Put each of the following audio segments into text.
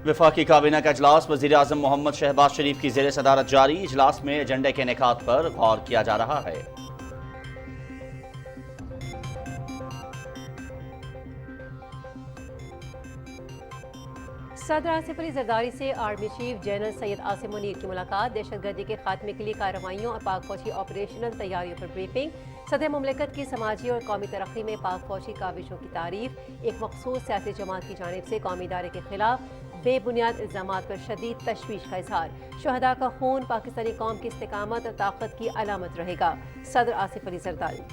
वफाकी काबीना का इजलास वज़ीर आज़म मोहम्मद शहबाज शरीफ की ज़ेर सदारत जारी। इजलास में एजेंडे के निकात पर गौर किया जा रहा है। सदर आसिफ अली जरदारी से army chief general Syed Asim Munir की मुलाकात। दहशतगर्दी के खात्मे के लिए कार्रवाइयों और पाक फौजी ऑपरेशनल तैयारियों पर ब्रीफिंग। सदर मुमलिकत की समाजी और कौमी तरक्की में पाक फौजी काविशों की तारीफ। एक मखसूस सियासी जमात की जानिब से कौमी इदारे के खिलाफ बेबुनियाद इल्जामात पर शदीद तशवीश का इजहार। शुहदा का खून पाकिस्तानी कौम की इस्तेकामत और ताकत की अलामत रहेगा। सदर आसिफ अली जरदारी।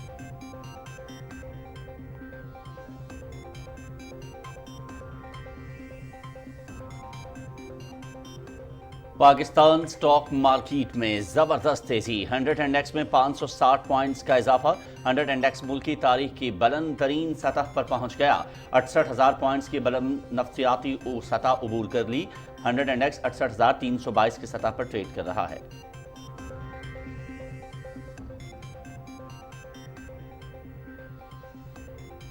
पाकिस्तान स्टॉक मार्केट में जबरदस्त तेजी। 100 इंडेक्स में 560 पॉइंट्स का इजाफा। 100 इंडेक्स मुल्क की तारीख की बुलंद तरीन सतह पर पहुंच गया। 68,000 पॉइंट्स की बुलंद नफ्सियाती सतह अबूर कर ली। 100 इंडेक्स 68,322 की सतह पर ट्रेड कर रहा है।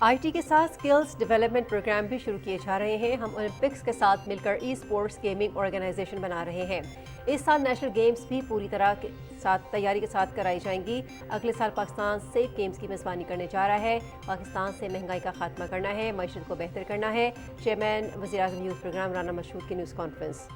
आईटी के साथ स्किल्स डेवलपमेंट प्रोग्राम भी शुरू किए जा रहे हैं। हम ओलंपिक्स के साथ मिलकर ई स्पोर्ट्स गेमिंग ऑर्गेनाइजेशन बना रहे हैं। इस साल नेशनल गेम्स भी पूरी तरह के साथ तैयारी के साथ कराई जाएंगी। अगले साल पाकिस्तान सेफ गेम्स की मेज़बानी करने जा रहा है। पाकिस्तान से महंगाई का खात्मा करना है, मईशत को बेहतर करना है। चेयरमैन वज़ीर आज़म यूथ प्रोग्राम राना मशहूद की न्यूज़ कॉन्फ्रेंस।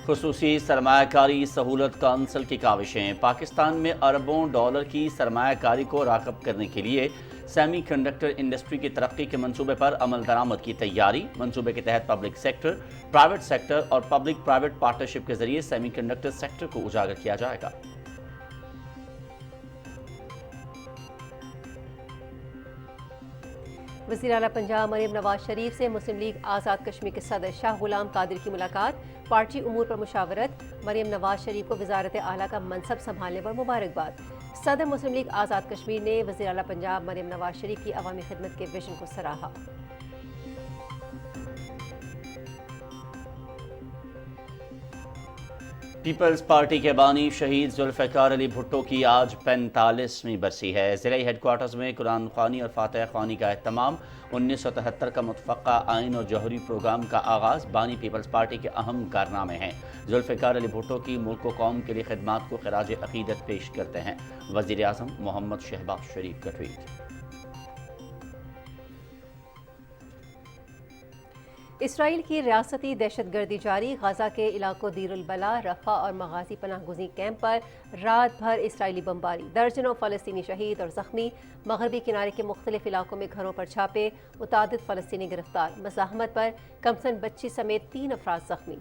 खुसूसी सरमायाकारी सहूलत काउंसिल की काविशें। पाकिस्तान में अरबों डॉलर की सरमायाकारी को राग़िब करने के लिए सेमी कंडक्टर इंडस्ट्री की तरक्की के मंसूबे पर अमल दरामद की तैयारी। मंसूबे के तहत पब्लिक सेक्टर, प्राइवेट सेक्टर और पब्लिक प्राइवेट पार्टनरशिप के जरिए सेमी कंडक्टर सेक्टर को उजागर किया जाएगा। वज़ीर आला पंजाब मरीम नवाज शरीफ से मुस्लिम लीग आज़ाद कश्मीर के सदर शाह गुलाम कादिर की मुलाकात। पार्टी उमूर पर मुशावरत। मरीम नवाज शरीफ को वज़ारत आला का मनसब संभालने पर मुबारकबाद। सदर मुस्लिम लीग आज़ाद कश्मीर ने वज़ीर आला पंजाब मरीम नवाज शरीफ की अवामी खिदमत के विजन को सराहा। पीपल्स पार्टी के बानी शहीद जुल्फ़िकार अली भुट्टो की आज 45वीं बरसी है। ज़िला हेडक्वार्टर्स में कुरान ख़्वानी और फातिहा ख़्वानी का एहतमाम। 1973 का मुतफ़क्का आइन और जौहरी प्रोग्राम का आगाज़ बानी पीपल्स पार्टी के अहम कारनामे हैं। जुल्फ़िकार अली भुट्टो की मुल्क व कौम के लिए खिदमात को ख़िराज अक़ीदत पेश करते हैं। वज़ीर आज़म मोहम्मद शहबाज शरीफ का ट्वीट। इसराइल की रियासती दहशतगर्दी जारी। गजा के इलाकों दीरुल बला, रफ़ा और मगाजी पनाह गुज़ीं कैंप पर रात भर इसराइली बमबारी। दर्जनों फ़लस्तीनी शहीद और ज़ख्मी। मगरबी किनारे के मुख्तलिफ इलाकों में घरों पर छापे। मुतादिद फ़लस्तीनी गिरफ्तार। मज़ाहमत पर कमसन बच्ची समेत 3 अफराद ज़ख्मी।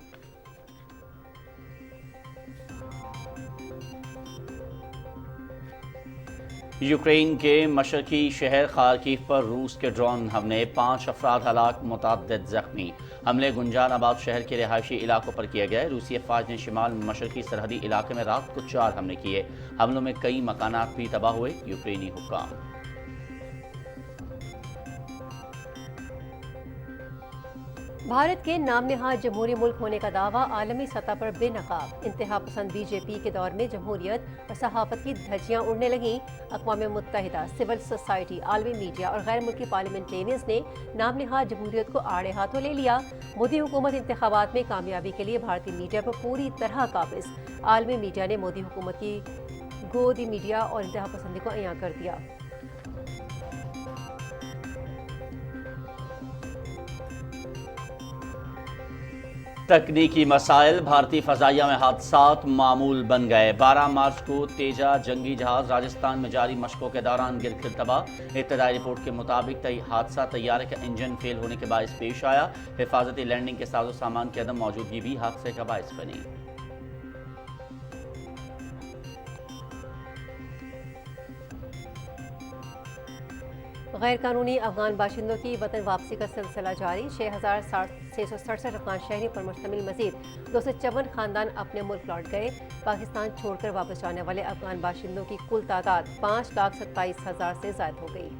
यूक्रेन के मशरकी शहर खार्किव पर रूस के ड्रोन हमले। 5 अफराद हलाक, मुतअद्दिद ज़ख्मी। हमले गुंजानाबाद शहर के रिहायशी इलाकों पर किए गए। रूसी अफवाज ने शिमाल मशरकी सरहदी इलाके में रात को 4 हमले किए। हमलों में कई मकानात भी तबाह हुए। यूक्रेनी हुक्काम। भारत के नाम नहाद जमहूरी मुल्क होने का दावा। आलमी सतह पर बेनकाब। इंतहा पसंद बीजेपी के दौर में जमहूरियत और सहाफत की धज्जियां उड़ने लगीं। अक़वाम मुत्तहिदा, सिविल सोसाइटी, आलमी मीडिया और गैर मुल्की पार्लियामेंटेरियंस ने नाम नहाद जमहूरियत को आड़े हाथों ले लिया। मोदी हुकूमत इंतखाबात में कामयाबी के लिए भारतीय मीडिया पर पूरी तरह काबिज। आलमी मीडिया ने मोदी हुकूमत की गोदी मीडिया और इंतहा पसंदी को अयां कर दिया। तकनीकी मसाइल। भारतीय फ़ज़ाइया में हादसात मामूल बन गए। 12 मार्च को तेजा जंगी जहाज़ राजस्थान में जारी मशकों के दौरान गिरकर तबाह। इब्तदाई रिपोर्ट के मुताबिक हादसा तैयारे का इंजन फेल होने के बायस पेश आया। हिफाजती लैंडिंग के साजो सामान की अदम मौजूदगी भी हादसे का बायस बनी। गैर कानूनी अफगान बाशिंदों की वतन वापसी का सिलसिला जारी। 6,667 अफगान शहरियों पर मुश्तमिल मजीद 254 खानदान अपने मुल्क लौट गए। पाकिस्तान छोड़कर वापस जाने वाले अफगान बाशिंदों की कुल तादाद 5,27,000 से ज़ायद हो गई।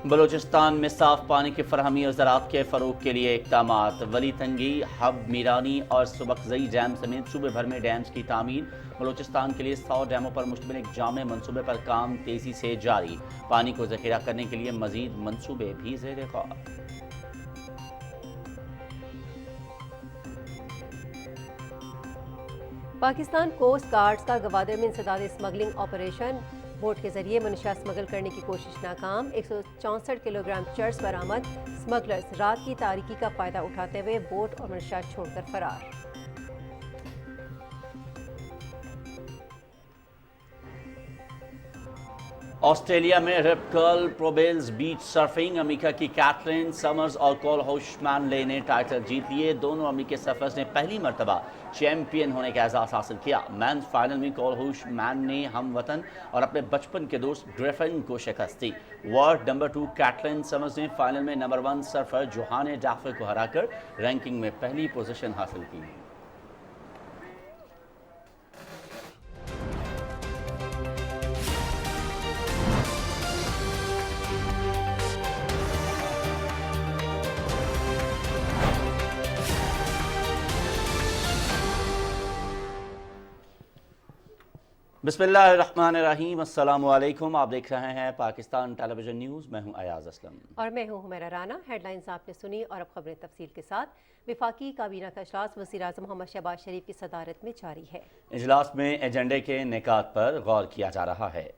بلوچستان میں صاف پانی کی فراہمی اور زراعت کے فروغ کے لیے اقدامات، ولی تنگی، حب میرانی اور سبکزئی ڈیم سمیت صوبے بھر میں ڈیمز کی تعمیر۔ بلوچستان کے لیے 100 ڈیموں پر مشتمل ایک جامع منصوبے پر کام تیزی سے جاری، پانی کو ذخیرہ کرنے کے لیے مزید منصوبے بھی زیر غور۔ پاکستان کوسٹ گارڈز کا گوادر میں انسداد اسمگلنگ آپریشن، بوٹ کے ذریعے منشیات اسمگل کرنے کی کوشش ناکام، 164 کلو گرام چرس برآمد، اسمگلرز رات کی تاریکی کا فائدہ اٹھاتے ہوئے بوٹ اور منشیات چھوڑ کر فرار۔ آسٹریلیا میں ریپ کرل پروبیلز بیچ سرفنگ، امریکہ کی کیٹلین سمرز اور کول ہوشمانلے نے ٹائٹل جیت لیے۔ دونوں امریکی سرفرز نے پہلی مرتبہ چیمپئن ہونے کا اعزاز حاصل کیا۔ مینز فائنل میں کول ہوشمان نے ہم وطن اور اپنے بچپن کے دوست گریفن کو شکست دی۔ ورلڈ نمبر 2 کیٹلین سمرز نے فائنل میں نمبر 1 سرفر جوہانے ڈافے کو ہرا کر رینکنگ میں پہلی پوزیشن حاصل کی۔ بسم اللہ الرحمن الرحیم، السلام علیکم، آپ دیکھ رہے ہیں پاکستان ٹیلی ویژن نیوز۔ میں ہوں ایاز اسلم اور میں ہوں حمیرہ رانا۔ ہیڈ لائنز آپ نے سنی اور اب خبریں تفصیل کے ساتھ۔ وفاقی کابینہ کا اجلاس وزیر اعظم محمد شہباز شریف کی صدارت میں جاری ہے۔ اجلاس میں ایجنڈے کے نکات پر غور کیا جا رہا ہے۔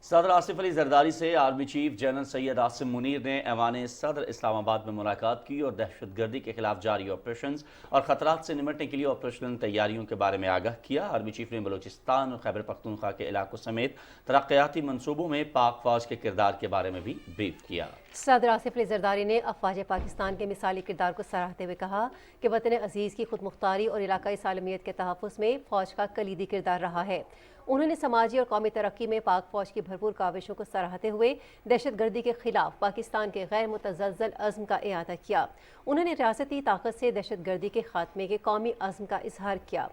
صدر آصف علی زرداری سے army chief general Syed Asim Munir نے ایوان صدر اسلام آباد میں ملاقات کی اور دہشت گردی کے خلاف جاری آپریشنز اور خطرات سے نمٹنے کے لیے آپریشنل تیاریوں کے بارے میں آگاہ کیا۔ آرمی چیف نے بلوچستان اور خیبر پختونخوا کے علاقوں سمیت ترقیاتی منصوبوں میں پاک فوج کے کردار کے بارے میں بھی بریف کیا۔ صدر آصف علی زرداری نے افواج پاکستان کے مثالی کردار کو سراہتے ہوئے کہا کہ وطن عزیز کی خود مختاری اور علاقائی سالمیت کے تحفظ میں فوج کا کلیدی کردار رہا ہے۔ انہوں نے سماجی اور قومی ترقی میں پاک فوج کی بھرپور کاوشوں کو سراہتے ہوئے دہشت گردی کے خلاف پاکستان کے غیر متزلزل عزم کا اعادہ کیا۔ انہوں نے ریاستی طاقت سے دہشت گردی کے خاتمے کے قومی عزم کا اظہار کیا۔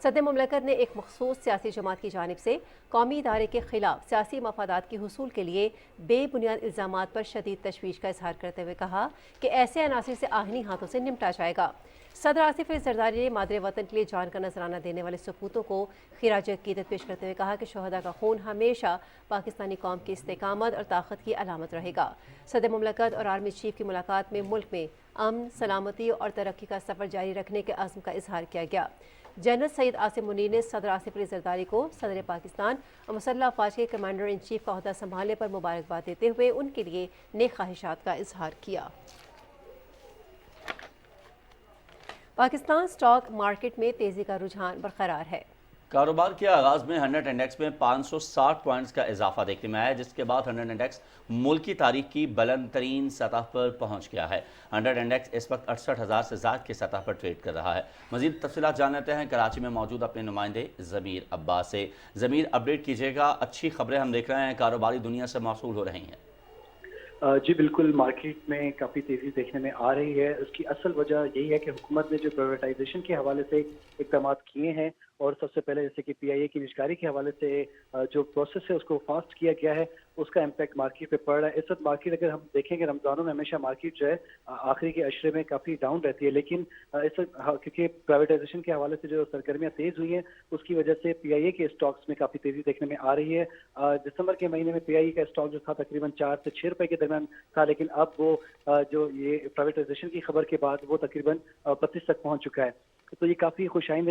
صدر مملکت نے ایک مخصوص سیاسی جماعت کی جانب سے قومی ادارے کے خلاف سیاسی مفادات کے حصول کے لیے بے بنیاد الزامات پر شدید تشویش کا اظہار کرتے ہوئے کہا کہ ایسے عناصر سے آہنی ہاتھوں سے نمٹا جائے گا۔ صدر آصف علی زرداری نے مادر وطن کے لیے جان کا نذرانہ دینے والے سپوتوں کو خراج عقیدت پیش کرتے ہوئے کہا کہ شہداء کا خون ہمیشہ پاکستانی قوم کی استقامت اور طاقت کی علامت رہے گا۔ صدر مملکت اور آرمی چیف کی ملاقات میں ملک میں امن، سلامتی اور ترقی کا سفر جاری رکھنے کے عزم کا اظہار کیا گیا۔ جنرل سید عاصم منیر نے صدر آصف علی زرداری کو صدر پاکستان اور مسلح افواج کے کمانڈر ان چیف کا عہدہ سنبھالنے پر مبارکباد دیتے ہوئے ان کے لیے نیک خواہشات کا اظہار کیا۔ پاکستان سٹاک مارکیٹ میں تیزی کا رجحان برقرار ہے۔ کاروبار کے آغاز میں 100 انڈیکس میں 560 پوائنٹس کا اضافہ دیکھنے میں آیا، جس کے بعد 100 انڈیکس ملک کی تاریخ کی بلند ترین سطح پر پہنچ گیا ہے۔ 100 انڈیکس اس وقت 68,000 سے زائد کی سطح پر ٹریڈ کر رہا ہے۔ مزید تفصیلات جان لیتے ہیں کراچی میں موجود اپنے نمائندے ضمیر عباس سے۔ ضمیر، اپڈیٹ کیجیے گا، اچھی خبریں ہم دیکھ رہے ہیں کاروباری دنیا سے موصول ہو رہی ہیں۔ جی بالکل، مارکیٹ میں کافی تیزی دیکھنے میں آ رہی ہے۔ اس کی اصل وجہ یہی ہے کہ حکومت نے جو پرائیویٹائزیشن کے حوالے سے اقدامات کیے ہیں اور سب سے پہلے جیسے کہ پی آئی اے کی نجکاری کے حوالے سے جو پروسیس ہے اس کو فاسٹ کیا گیا ہے، اس کا امپیکٹ مارکیٹ پہ پڑ رہا ہے۔ اس وقت مارکیٹ اگر ہم دیکھیں کہ رمضانوں میں ہمیشہ مارکیٹ جو ہے آخری کے اشرے میں کافی ڈاؤن رہتی ہے، لیکن اس وقت کیونکہ پرائیویٹائزیشن کے حوالے سے جو سرگرمیاں تیز ہوئی ہیں اس کی وجہ سے پی آئی اے کے اسٹاکس میں کافی تیزی دیکھنے میں آ رہی ہے۔ دسمبر کے مہینے میں پی آئی اے کا اسٹاک جو تھا تقریباً 4 سے 6 روپے کے درمیان تھا، لیکن اب وہ جو یہ پرائیویٹائزیشن کی خبر کے بعد وہ تقریباً 25 تک پہنچ چکا ہے۔ تو یہ کافی خوش آئند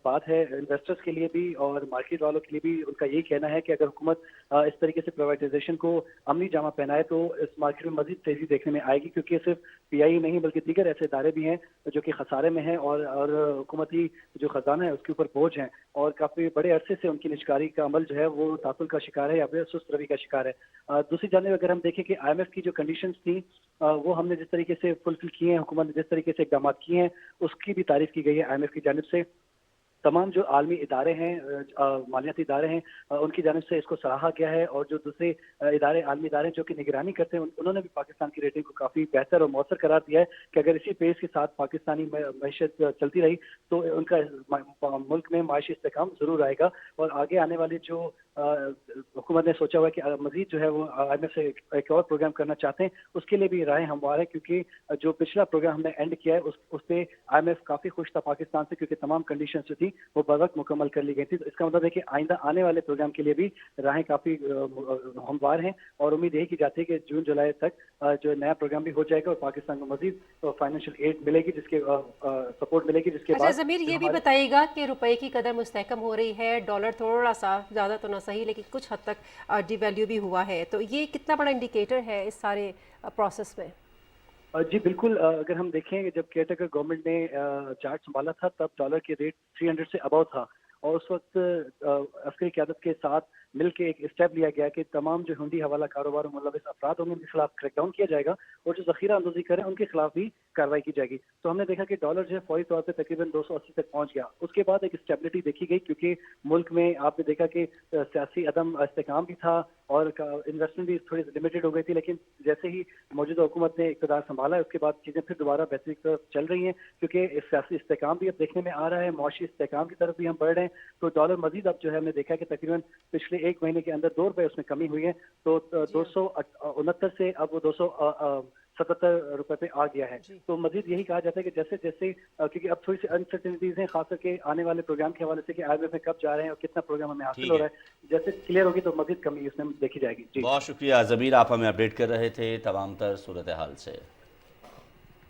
بات ہے انویسٹرز کے لیے بھی اور مارکیٹ والوں کے لیے بھی۔ ان کا یہی کہنا ہے کہ اگر حکومت اس طریقے سے پرائیویٹائزیشن کو عملی جامہ پہنائے تو اس مارکیٹ میں مزید تیزی دیکھنے میں آئے گی، کیونکہ صرف پی آئی نہیں بلکہ دیگر ایسے ادارے بھی ہیں جو کہ خسارے میں ہیں اور حکومتی جو خزانہ ہے اس کے اوپر بوجھ ہیں، اور کافی بڑے عرصے سے ان کی نجکاری کا عمل جو ہے وہ تعطل کا شکار ہے یا پھر سست روی کا شکار ہے۔ دوسری جانب اگر ہم دیکھیں کہ آئی ایم ایف کی جو کنڈیشنز تھیں وہ ہم نے جس طریقے سے فلفل کیے ہیں، حکومت نے جس طریقے سے اقدامات کیے ہیں اس کی بھی تعریف کی گئی ہے آئی ایم ایف کی جانب سے، तमाम जो आलमी इदारे हैं, मालियाती इदारे हैं, उनकी जानिब से इसको सराहा गया है। और जो दूसरे इदारे, आलमी इदारे जो कि निगरानी करते हैं, उन्होंने भी पाकिस्तान की रेटिंग को काफ़ी बेहतर और मौसर करार दिया है कि अगर इसी पेस के साथ पाकिस्तानी मैशत चलती रही तो उनका मुल्क में माशी इस्तेकाम ज़रूर आएगा। और आगे आने वाली जो हुकूमत ने सोचा हुआ है कि मजीद जो है वो IMF से एक और प्रोग्राम करना चाहते हैं, उसके लिए भी राय हमवार है, क्योंकि जो पिछला प्रोग्राम हमने एंड किया है उस पे IMF काफ़ी खुश था पाकिस्तान से, क्योंकि तमाम कंडीशन जो थी वो बवक्त मुकम्मल कर ली गई थी। तो इसका मतलब है कि आइंदा आने वाले प्रोग्राम के लिए भी राहें काफ़ी हमवार हैं और उम्मीद यही की जाती है कि जून जुलाई तक जो नया प्रोग्राम भी हो जाएगा और पाकिस्तान को मजीद फाइनेंशियल एड मिलेगी, जिसके सपोर्ट मिलेगी, जिसके बाद। ज़मीर, ये भी बताइएगा कि रुपए की कदर मुस्तहकम हो रही है, डॉलर थोड़ा सा, ज़्यादा तो ना सही लेकिन कुछ हद तक डिवैल्यू भी हुआ है, तो ये कितना बड़ा इंडिकेटर है इस सारे प्रोसेस में? जी बिल्कुल, अगर हम देखें जब केयरटेकर गवर्नमेंट ने चार्ज संभाला था तब डॉलर के रेट 300 से अबव था और उस वक्त अफसरी क़यादत के साथ मिल के एक स्टेप लिया गया कि तमाम जो हुंडी हवाला कारोबार में मुलविस अफराद होंगे उनके खिलाफ क्रैकडाउन किया जाएगा और जो ज़ख़ीरा अंदोज़ी करें उनके खिलाफ भी कार्रवाई की जाएगी। तो हमने देखा कि डॉलर जो है फौरी तौर पर तकरीबन 280 तक पहुंच गया। उसके बाद एक स्टेबिलिटी देखी गई, क्योंकि मुल्क में आपने देखा कि सियासी अदम इस्तेकाम भी था और इन्वेस्टमेंट भी थोड़ी लिमिटेड हो गई थी। लेकिन जैसे ही मौजूदा हुकूमत ने इक़्तिदार संभाला है उसके बाद चीज़ें फिर दोबारा बेहतरी की तरफ चल रही हैं, क्योंकि सियासी इस्तेकाम भी अब देखने में आ रहा है, मौशी इस्तेकाम की तरफ भी हम बढ़ रहे हैं। तो डॉलर मजीद अब जो है हमने देखा कि तकरीबन पिछले एक महीने के अंदर 2 रुपये उसमें कमी हुई है। तो 269 से अब वो 277 रुपए पे आ गया है। तो मजीद यही कहा जाता है कि जैसे जैसे क्योंकि अब थोड़ी सी अनसर्टेनिटीज हैं, खास करके आने वाले प्रोग्राम के हवाले से कि IMF में कब जा रहे हैं और कितना प्रोग्राम हमें हासिल हो रहा है, जैसे क्लियर होगी तो मजीद कमी उसमें देखी जाएगी। जी बहुत शुक्रिया ज़मीर, आप हमें अपडेट कर रहे थे तमाम तर सूरत हाल से।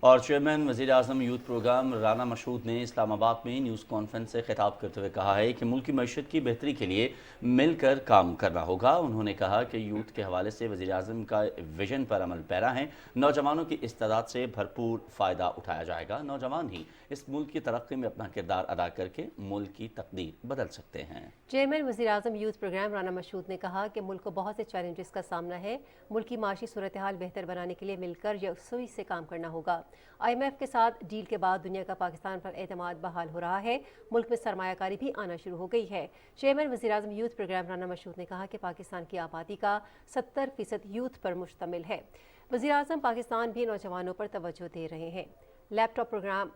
और चेयरमैन वज़ीर आज़म यूथ प्रोग्राम राना मशहूद ने इस्लामाबाद में न्यूज़ कॉन्फ्रेंस से खिताब करते हुए कहा है कि मुल्क की मईशत की बेहतरी के लिए मिलकर काम करना होगा। उन्होंने कहा कि यूथ के हवाले से वज़ीर आज़म का विजन पर अमल पैरा है। नौजवानों की इस्तेदाद से भरपूर फ़ायदा उठाया जाएगा। नौजवान ही इस मुल्क की तरक्की में अपना किरदार अदा करके मुल्क की तकदीर बदल सकते हैं। चेयरमैन वज़ीर आज़म यूथ प्रोग्राम राना मशहूद ने कहा कि मुल्क को बहुत से चैलेंजेस का सामना है। मुल्क की माशी सूरत हाल बेहतर बनाने के लिए मिलकर यकसुई से काम करना होगा। IMF के साथ डील के बाद दुनिया का पाकिस्तान पर एतमाद बहाल हो रहा है। मुल्क में सरमायाकारी भी आना शुरू हो गई है। चेयरमैन वज़ीर आज़म यूथ प्रोग्राम राना मशहूद ने कहा कि पाकिस्तान की आबादी का 70% यूथ पर मुश्तमिल है। वज़ीर आज़म पाकिस्तान भी नौजवानों पर तवज्जो दे रहे हैं। लैपटॉप प्रोग्राम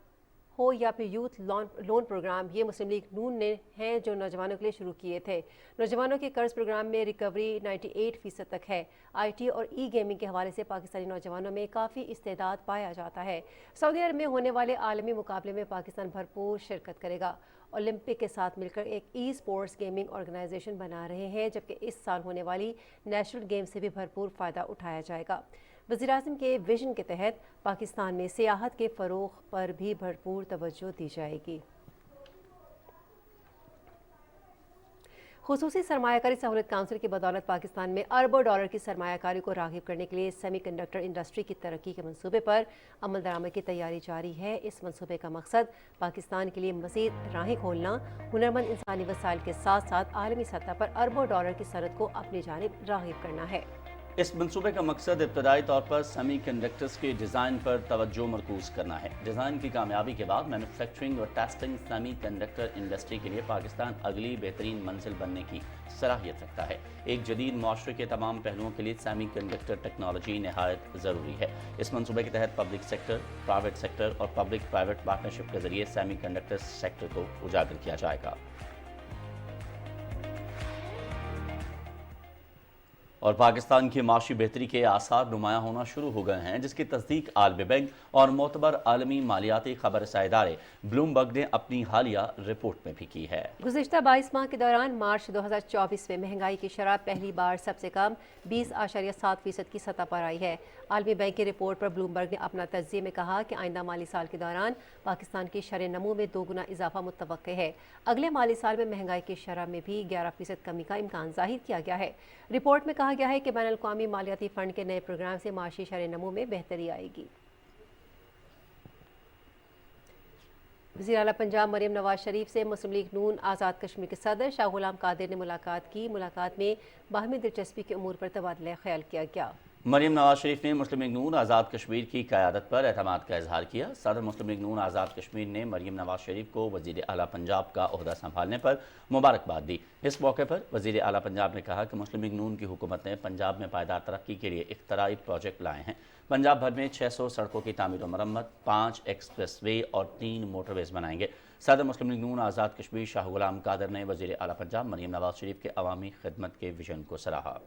हो या फिर यूथ लोन प्रोग्राम, ये मुस्लिम लीग नून ने हैं जो नौजवानों के लिए शुरू किए थे। नौजवानों के कर्ज प्रोग्राम में रिकवरी 98% तक है। IT और गेमिंग के हवाले से पाकिस्तानी नौजवानों में काफ़ी इस्तेदाद पाया जाता है। सऊदी अरब में होने वाले आलमी मुकाबले में पाकिस्तान भरपूर शिरकत करेगा। ओलंपिक के साथ मिलकर एक स्पोर्ट्स गेमिंग ऑर्गेनाइजेशन बना रहे हैं, जबकि इस साल होने वाली नेशनल गेम से भी भरपूर फ़ायदा उठाया जाएगा। वज़ीर आज़म के विजन के तहत पाकिस्तान में सियाहत के फ़रोग़ पर भी भरपूर तवज्जो दी जाएगी। खुसूसी सरमायाकारी सहूलत काउंसिल की बदौलत पाकिस्तान में अरबों डॉलर की सरमायाकारी को राग़िब करने के लिए सेमीकंडक्टर इंडस्ट्री की तरक्की के मंसूबे पर अमल दरामद की तैयारी जारी है। इस मंसूबे का मकसद पाकिस्तान के लिए मज़ीद राहें खोलना, हुनरमंद इंसानी वसाइल के साथ साथ आलमी सतह पर अरबों डॉलर की सनत को अपनी जानिब राग़िब करना है। इस मंसूबे का मकसद इब्तदाई तौर पर सेमी कंडक्टर्स के डिज़ाइन पर तवज्जो मरकूज करना है। डिज़ाइन की कामयाबी के बाद मैन्युफैक्चरिंग और टेस्टिंग सेमी कंडक्टर इंडस्ट्री के लिए पाकिस्तान अगली बेहतरीन मंजिल बनने की सलाहियत रखता है। एक जदीद माशरे के तमाम पहलुओं के लिए सेमी कंडक्टर टेक्नोलॉजी नहायत ज़रूरी है। इस मंसूबे के तहत पब्लिक सेक्टर, प्राइवेट सेक्टर और पब्लिक प्राइवेट पार्टनरशिप के जरिए सेमी कंडक्टर सेक्टर को उजागर किया जाएगा। और पाकिस्तान की माशी बेहतरी के आसार नुमायां होना शुरू हो गए हैं, जिसकी तस्दीक आलमी बैंक और मोतबर आलमी मालियाती खबरसां इदारे ब्लूमबर्ग ने अपनी हालिया रिपोर्ट में भी की है। गुज़िश्ता 22 माह के दौरान मार्च 2024 में महंगाई की शरह पहली बार सबसे कम 20.7% की सतह पर आई है। आलमी बैंक की रिपोर्ट पर ब्लूमबर्ग ने अपना तज्ज़िये में कहा कि आइंदा माली साल के दौरान पाकिस्तान की शरह नमू में 2 गुना इजाफा मुतवक्के है। अगले माली साल में महंगाई की शरह में भी 11% कमी का इम्कान ज़ाहिर किया गया है। रिपोर्ट में कहा गया है कि बैनुल-अक़वामी मालियाती फ़ंड के नए प्रोग्राम से माशी शरह नमू में बेहतरी आएगी। वज़ीर आला पंजाब मरियम नवाज शरीफ से मुस्लिम लीग नून आज़ाद कश्मीर के सदर शाह गुलाम कादिर ने मुलाकात की। मुलाकात में बाहमी दिलचस्पी के उमूर पर तबादला ख्याल किया गया। مریم نواز شریف نے مسلم لیگ نون آزاد کشمیر کی قیادت پر اعتماد کا اظہار کیا۔ صدر مسلم لیگ نون آزاد کشمیر نے مریم نواز شریف کو وزیر اعلیٰ پنجاب کا عہدہ سنبھالنے پر مبارکباد دی۔ اس موقع پر وزیر اعلیٰ پنجاب نے کہا کہ مسلم لیگ نون کی حکومت نے پنجاب میں پائیدار ترقی کے لیے اختراعی پروجیکٹ لائے ہیں۔ پنجاب بھر میں 600 سڑکوں کی تعمیر و مرمت، 5 ایکسپریس وے اور 3 موٹر ویز بنائیں گے۔ صدر مسلم لیگ نون آزاد کشمیر شاہ غلام قادر نے وزیر اعلیٰ پنجاب مریم نواز شریف کے عوامی خدمت کے ویژن کو سراہا۔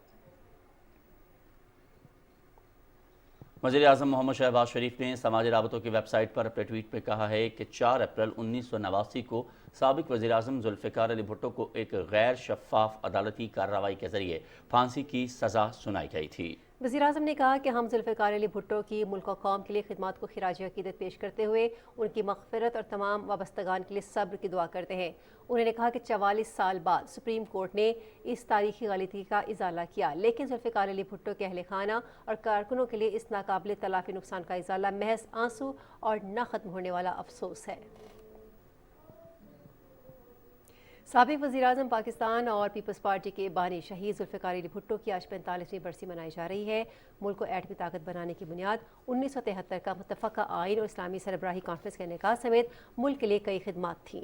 وزیر اعظم محمد شہباز شریف نے سماجی رابطوں کی ویب سائٹ پر اپنے ٹویٹ میں کہا ہے کہ 4 اپریل 1989 کو سابق وزیر اعظم ذوالفقار علی بھٹو کو ایک غیر شفاف عدالتی کارروائی کے ذریعے پھانسی کی سزا سنائی گئی تھی۔ وزیر اعظم نے کہا کہ ہم ذوالفقار علی بھٹو کی ملک و قوم کے لیے خدمات کو خراج عقیدت پیش کرتے ہوئے ان کی مغفرت اور تمام وابستگان کے لیے صبر کی دعا کرتے ہیں۔ انہوں نے کہا کہ 44 سال بعد سپریم کورٹ نے اس تاریخی غلطی کا ازالہ کیا، لیکن ذوالفقار علی بھٹو کے اہل خانہ اور کارکنوں کے لیے اس ناقابل تلافی نقصان کا ازالہ محض آنسو اور نہ ختم ہونے والا افسوس ہے۔ سابق وزیر اعظم پاکستان اور پیپلز پارٹی کے بانی شہید ذوالفقار علی بھٹو کی آج 45ویں برسی منائی جا رہی ہے۔ ملک کو ایٹمی طاقت بنانے کی بنیاد 1973 کا متفقہ آئین اور اسلامی سربراہی کانفرنس کے انعقاد سمیت ملک کے لیے کئی خدمات تھیں۔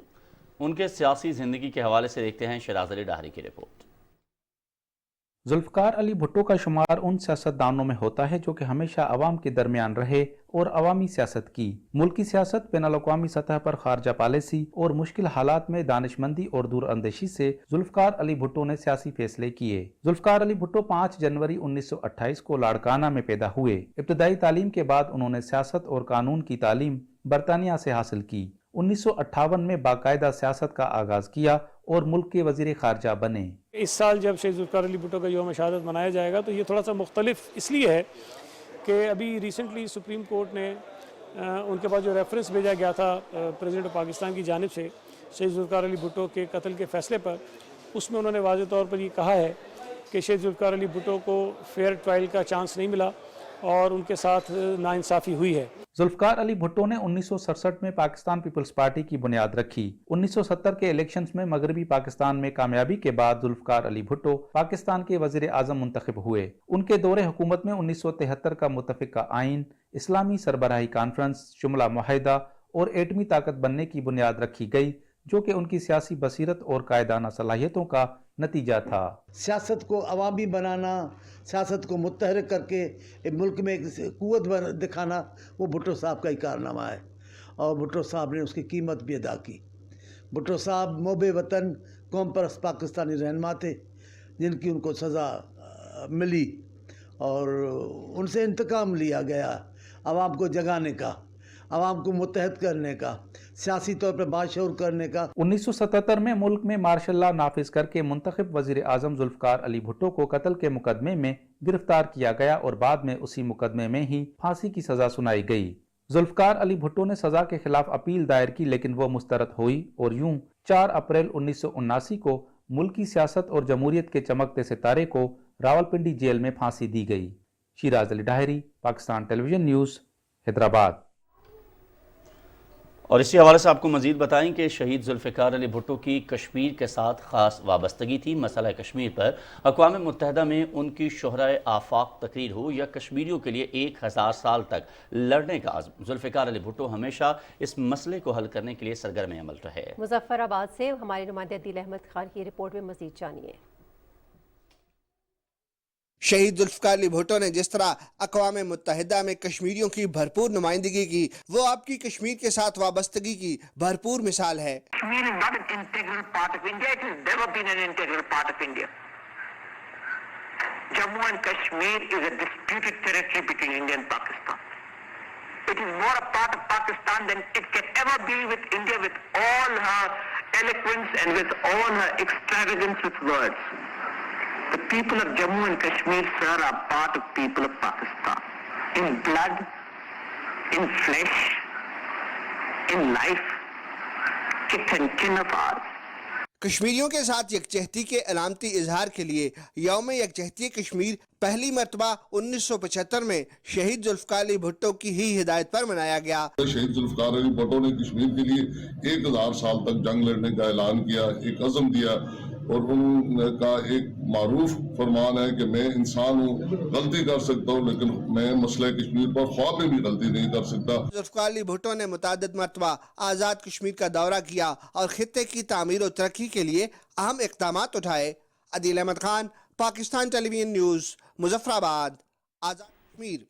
ان کے سیاسی زندگی کے حوالے سے دیکھتے ہیں شیراز علی ڈاہری کی رپورٹ۔ ذوالفقار علی بھٹو کا شمار ان سیاستدانوں میں ہوتا ہے جو کہ ہمیشہ عوام کے درمیان رہے اور عوامی سیاست کی، ملکی سیاست، بین الاقوامی سطح پر خارجہ پالیسی اور مشکل حالات میں دانش مندی اور دور اندیشی سے ذوالفقار علی بھٹو نے سیاسی فیصلے کیے۔ ذوالفقار علی بھٹو 5 جنوری 1928 کو لاڑکانہ میں پیدا ہوئے۔ ابتدائی تعلیم کے بعد انہوں نے سیاست اور قانون کی تعلیم برطانیہ سے حاصل کی۔ 1958 میں باقاعدہ سیاست کا آغاز کیا اور ملک کے وزیر خارجہ بنے۔ اس سال جب شہید ذوالفقار علی بھٹو کا یوم شہادت منایا جائے گا تو یہ تھوڑا سا مختلف اس لیے ہے کہ ابھی ریسنٹلی سپریم کورٹ نے ان کے پاس جو ریفرنس بھیجا گیا تھا پریزیڈنٹ آف پاکستان کی جانب سے شہید ذوالفقار علی بھٹو کے قتل کے فیصلے پر، اس میں انہوں نے واضح طور پر یہ کہا ہے کہ شہید ذوالفقار علی بھٹو کو فیئر ٹرائل کا چانس نہیں ملا اور ان کے ساتھ ناانصافی ہوئی ہے۔ ذوالفقار علی بھٹو نے 1967 میں پاکستان پیپلز پارٹی کی بنیاد رکھی۔ 1970 کے الیکشنز میں مغربی پاکستان میں کامیابی کے بعد ذوالفقار علی بھٹو پاکستان کے وزیر اعظم منتخب ہوئے۔ ان کے دور حکومت میں 1973 کا متفقہ آئین، اسلامی سربراہی کانفرنس، شملہ معاہدہ اور ایٹمی طاقت بننے کی بنیاد رکھی گئی، جو کہ ان کی سیاسی بصیرت اور قائدانہ صلاحیتوں کا نتیجہ تھا۔ سیاست کو عوامی بنانا، سیاست کو متحرک کر کے ملک میں ایک قوت دکھانا، وہ بھٹو صاحب کا ہی کارنامہ ہے اور بھٹو صاحب نے اس کی قیمت بھی ادا کی۔ بھٹو صاحب محب وطن، قوم پرست پاکستانی رہنما تھے جن کی ان کو سزا ملی اور ان سے انتقام لیا گیا، عوام کو جگانے کا، عوام کو متحد کرنے کا، سیاسی طور پر باشعور کرنے کا۔ 1977 میں ملک میں مارشل لاء نافذ کر کے منتخب وزیر اعظم ذوالفقار علی بھٹو کو قتل کے مقدمے میں گرفتار کیا گیا اور بعد میں اسی مقدمے میں ہی پھانسی کی سزا سنائی گئی۔ ذوالفقار علی بھٹو نے سزا کے خلاف اپیل دائر کی لیکن وہ مسترد ہوئی اور یوں 4 اپریل 1979 کو ملکی سیاست اور جمہوریت کے چمکتے ستارے کو راولپنڈی جیل میں پھانسی دی گئی۔ شیراز علی ڈاہری، پاکستان ٹیلی ویژن نیوز، حیدرآباد۔ اور اسی حوالے سے آپ کو مزید بتائیں کہ شہید ذوالفقار علی بھٹو کی کشمیر کے ساتھ خاص وابستگی تھی۔ مسئلہ کشمیر پر اقوام متحدہ میں ان کی شہرائے آفاق تقریر ہو یا کشمیریوں کے لیے 1000 سال تک لڑنے کا عزم، ذوالفقار علی بھٹو ہمیشہ اس مسئلے کو حل کرنے کے لیے سرگرم عمل رہے۔ مظفر آباد سے ہمارے نمائندے عدیل احمد خان کی رپورٹ میں مزید جانیے۔ شہید ذوالفقار علی بھٹو نے جس طرح اقوام متحدہ میں کشمیریوں کی بھرپور نمائندگی کی، وہ آپ کی کشمیر کے ساتھ وابستگی کی بھرپور مثال ہے۔ Kashmir is not an integral part of India, it has never been an integral part of India. Jammu and Kashmir is a disputed territory between India and Pakistan. It is more a part of Pakistan than it can ever be with India, with all her eloquence and with all her extravagance with words. The people of Jammu and Kashmir, sir, are part of people of Pakistan. In blood, in flesh, in life, kith and kin of ours. کشمیریوں کے ساتھ یکجہتی کے علامتی اظہار کے لیے یوم یکجہتی کشمیر پہلی مرتبہ 1975 میں شہید ذوالفقار علی بھٹو کی ہی ہدایت پر منایا گیا۔ شہید ذوالفقار علی بھٹو نے کشمیر کے لیے 1000 سال تک جنگ لڑنے کا اعلان کیا، ایک عزم دیا اور ان کا ایک معروف فرمان ہے کہ میں انسان ہوں, غلطی کر سکتا ہوں, لیکن میں مسئلہ کشمیر پر خواب میں بھی غلطی نہیں کر سکتا. ذوالفقار علی بھٹو نے متعدد مرتبہ آزاد کشمیر کا دورہ کیا اور خطے کی تعمیر و ترقی کے لیے اہم اقدامات اٹھائے. عدیل احمد خان, پاکستان ٹیلی ویژن نیوز, مظفر آباد, آزاد کشمیر.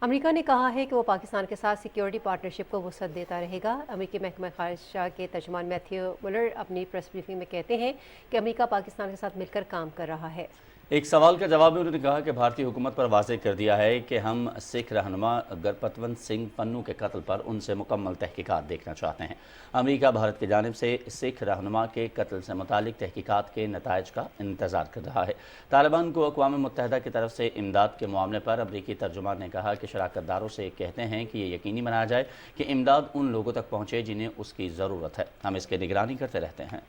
امریکہ نے کہا ہے کہ وہ پاکستان کے ساتھ سیکیورٹی پارٹنرشپ کو وسعت دیتا رہے گا. امریکی محکمہ خارجہ کے ترجمان میتھیو ملر اپنی پریس بریفنگ میں کہتے ہیں کہ امریکہ پاکستان کے ساتھ مل کر کام کر رہا ہے. ایک سوال کا جواب میں انہوں نے کہا کہ بھارتی حکومت پر واضح کر دیا ہے کہ ہم سکھ رہنما گرپتونت سنگھ پنو کے قتل پر ان سے مکمل تحقیقات دیکھنا چاہتے ہیں. امریکہ بھارت کی جانب سے سکھ رہنما کے قتل سے متعلق تحقیقات کے نتائج کا انتظار کر رہا ہے. طالبان کو اقوام متحدہ کی طرف سے امداد کے معاملے پر امریکی ترجمان نے کہا کہ شراکت داروں سے کہتے ہیں کہ یہ یقینی بنایا جائے کہ امداد ان لوگوں تک پہنچے جنہیں اس کی ضرورت ہے. ہم اس کی نگرانی کرتے رہتے ہیں.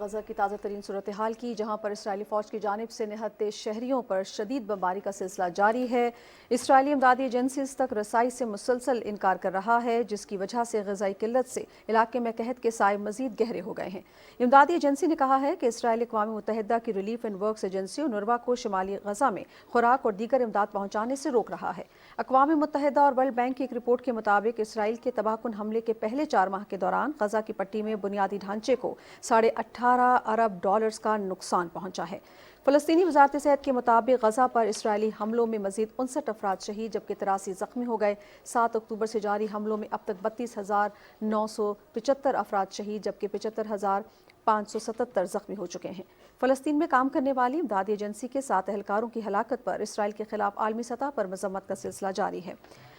غزہ کی تازہ ترین صورتحال کی، جہاں پر اسرائیلی فوج کی جانب سے نہتے شہریوں پر شدید بمباری کا سلسلہ جاری ہے. اسرائیلی امدادی ایجنسیز تک رسائی سے مسلسل انکار کر رہا ہے، جس کی وجہ سے غذائی قلت سے علاقے میں قحط کے سائے مزید گہرے ہو گئے ہیں. امدادی ایجنسی نے کہا ہے کہ اسرائیل اقوام متحدہ کی ریلیف اینڈ ورکس ایجنسی اونروا کو شمالی غزہ میں خوراک اور دیگر امداد پہنچانے سے روک رہا ہے. اقوام متحدہ اور ورلڈ بینک کی ایک رپورٹ کے مطابق اسرائیل کے تباہ کن حملے کے پہلے 4 ماہ کے دوران غزہ کی پٹی میں بنیادی ڈھانچے کو $18.5 ارب کا نقصان پہنچا ہے. فلسطینی وزارت صحت کے مطابق غزہ پر اسرائیلی حملوں میں مزید 59 افراد شہید جبکہ 83 زخمی ہو گئے. 7 اکتوبر سے جاری حملوں میں اب تک 32,975 افراد شہید جبکہ 75,577 زخمی ہو چکے ہیں. فلسطین میں کام کرنے والی امدادی ایجنسی کے 7 اہلکاروں کی ہلاکت پر اسرائیل کے خلاف عالمی سطح پر مذمت کا سلسلہ جاری ہے.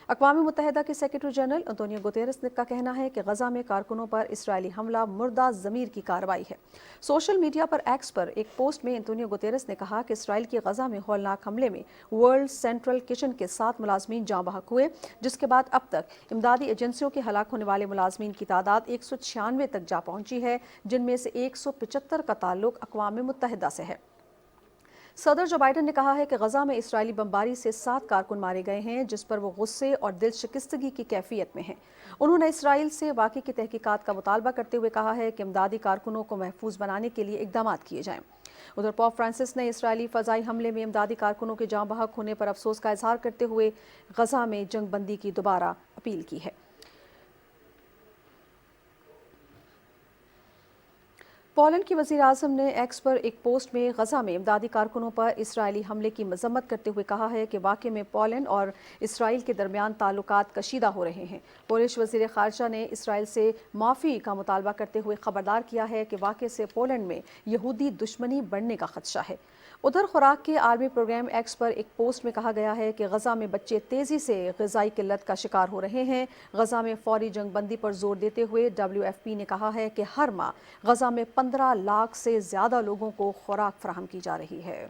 اقوام متحدہ کے سیکرٹری جنرل انطونیو گوتیرس کا کہنا ہے کہ غزہ میں کارکنوں پر اسرائیلی حملہ مردہ ضمیر کی کارروائی ہے. سوشل میڈیا پر ایکس پر ایک پوسٹ میں انطونیو گوتیرس نے کہا کہ اسرائیل کی غزہ میں ہولناک حملے میں ورلڈ سینٹرل کچن کے 7 ملازمین جاں بحق ہوئے، جس کے بعد اب تک امدادی ایجنسیوں کے ہلاک ہونے والے ملازمین کی تعداد 196 تک جا پہنچی ہے، جن میں سے 175 کا تعلق اقوام متحدہ سے ہے. صدر جو بائیڈن نے کہا ہے کہ غزہ میں اسرائیلی بمباری سے 7 کارکن مارے گئے ہیں، جس پر وہ غصے اور دل شکستگی کی کیفیت میں ہیں. انہوں نے اسرائیل سے واقعے کی تحقیقات کا مطالبہ کرتے ہوئے کہا ہے کہ امدادی کارکنوں کو محفوظ بنانے کے لیے اقدامات کیے جائیں. ادھر پوپ فرانسس نے اسرائیلی فضائی حملے میں امدادی کارکنوں کے جاں بحق ہونے پر افسوس کا اظہار کرتے ہوئے غزہ میں جنگ بندی کی دوبارہ اپیل کی ہے. پولینڈ کی وزیر اعظم نے ایکس پر ایک پوسٹ میں غزہ میں امدادی کارکنوں پر اسرائیلی حملے کی مذمت کرتے ہوئے کہا ہے کہ واقعے میں پولینڈ اور اسرائیل کے درمیان تعلقات کشیدہ ہو رہے ہیں. پولش وزیر خارجہ نے اسرائیل سے معافی کا مطالبہ کرتے ہوئے خبردار کیا ہے کہ واقعے سے پولینڈ میں یہودی دشمنی بڑھنے کا خدشہ ہے. ادھر خوراک کے عالمی پروگرام ایکس پر ایک پوسٹ میں کہا گیا ہے کہ غزہ میں بچے تیزی سے غذائی قلت کا شکار ہو رہے ہیں. غزہ میں فوری جنگ بندی پر زور دیتے ہوئے WFP نے کہا ہے کہ ہر ماہ غزہ میں 15 لاکھ سے زیادہ لوگوں کو خوراک فراہم کی جا رہی ہے.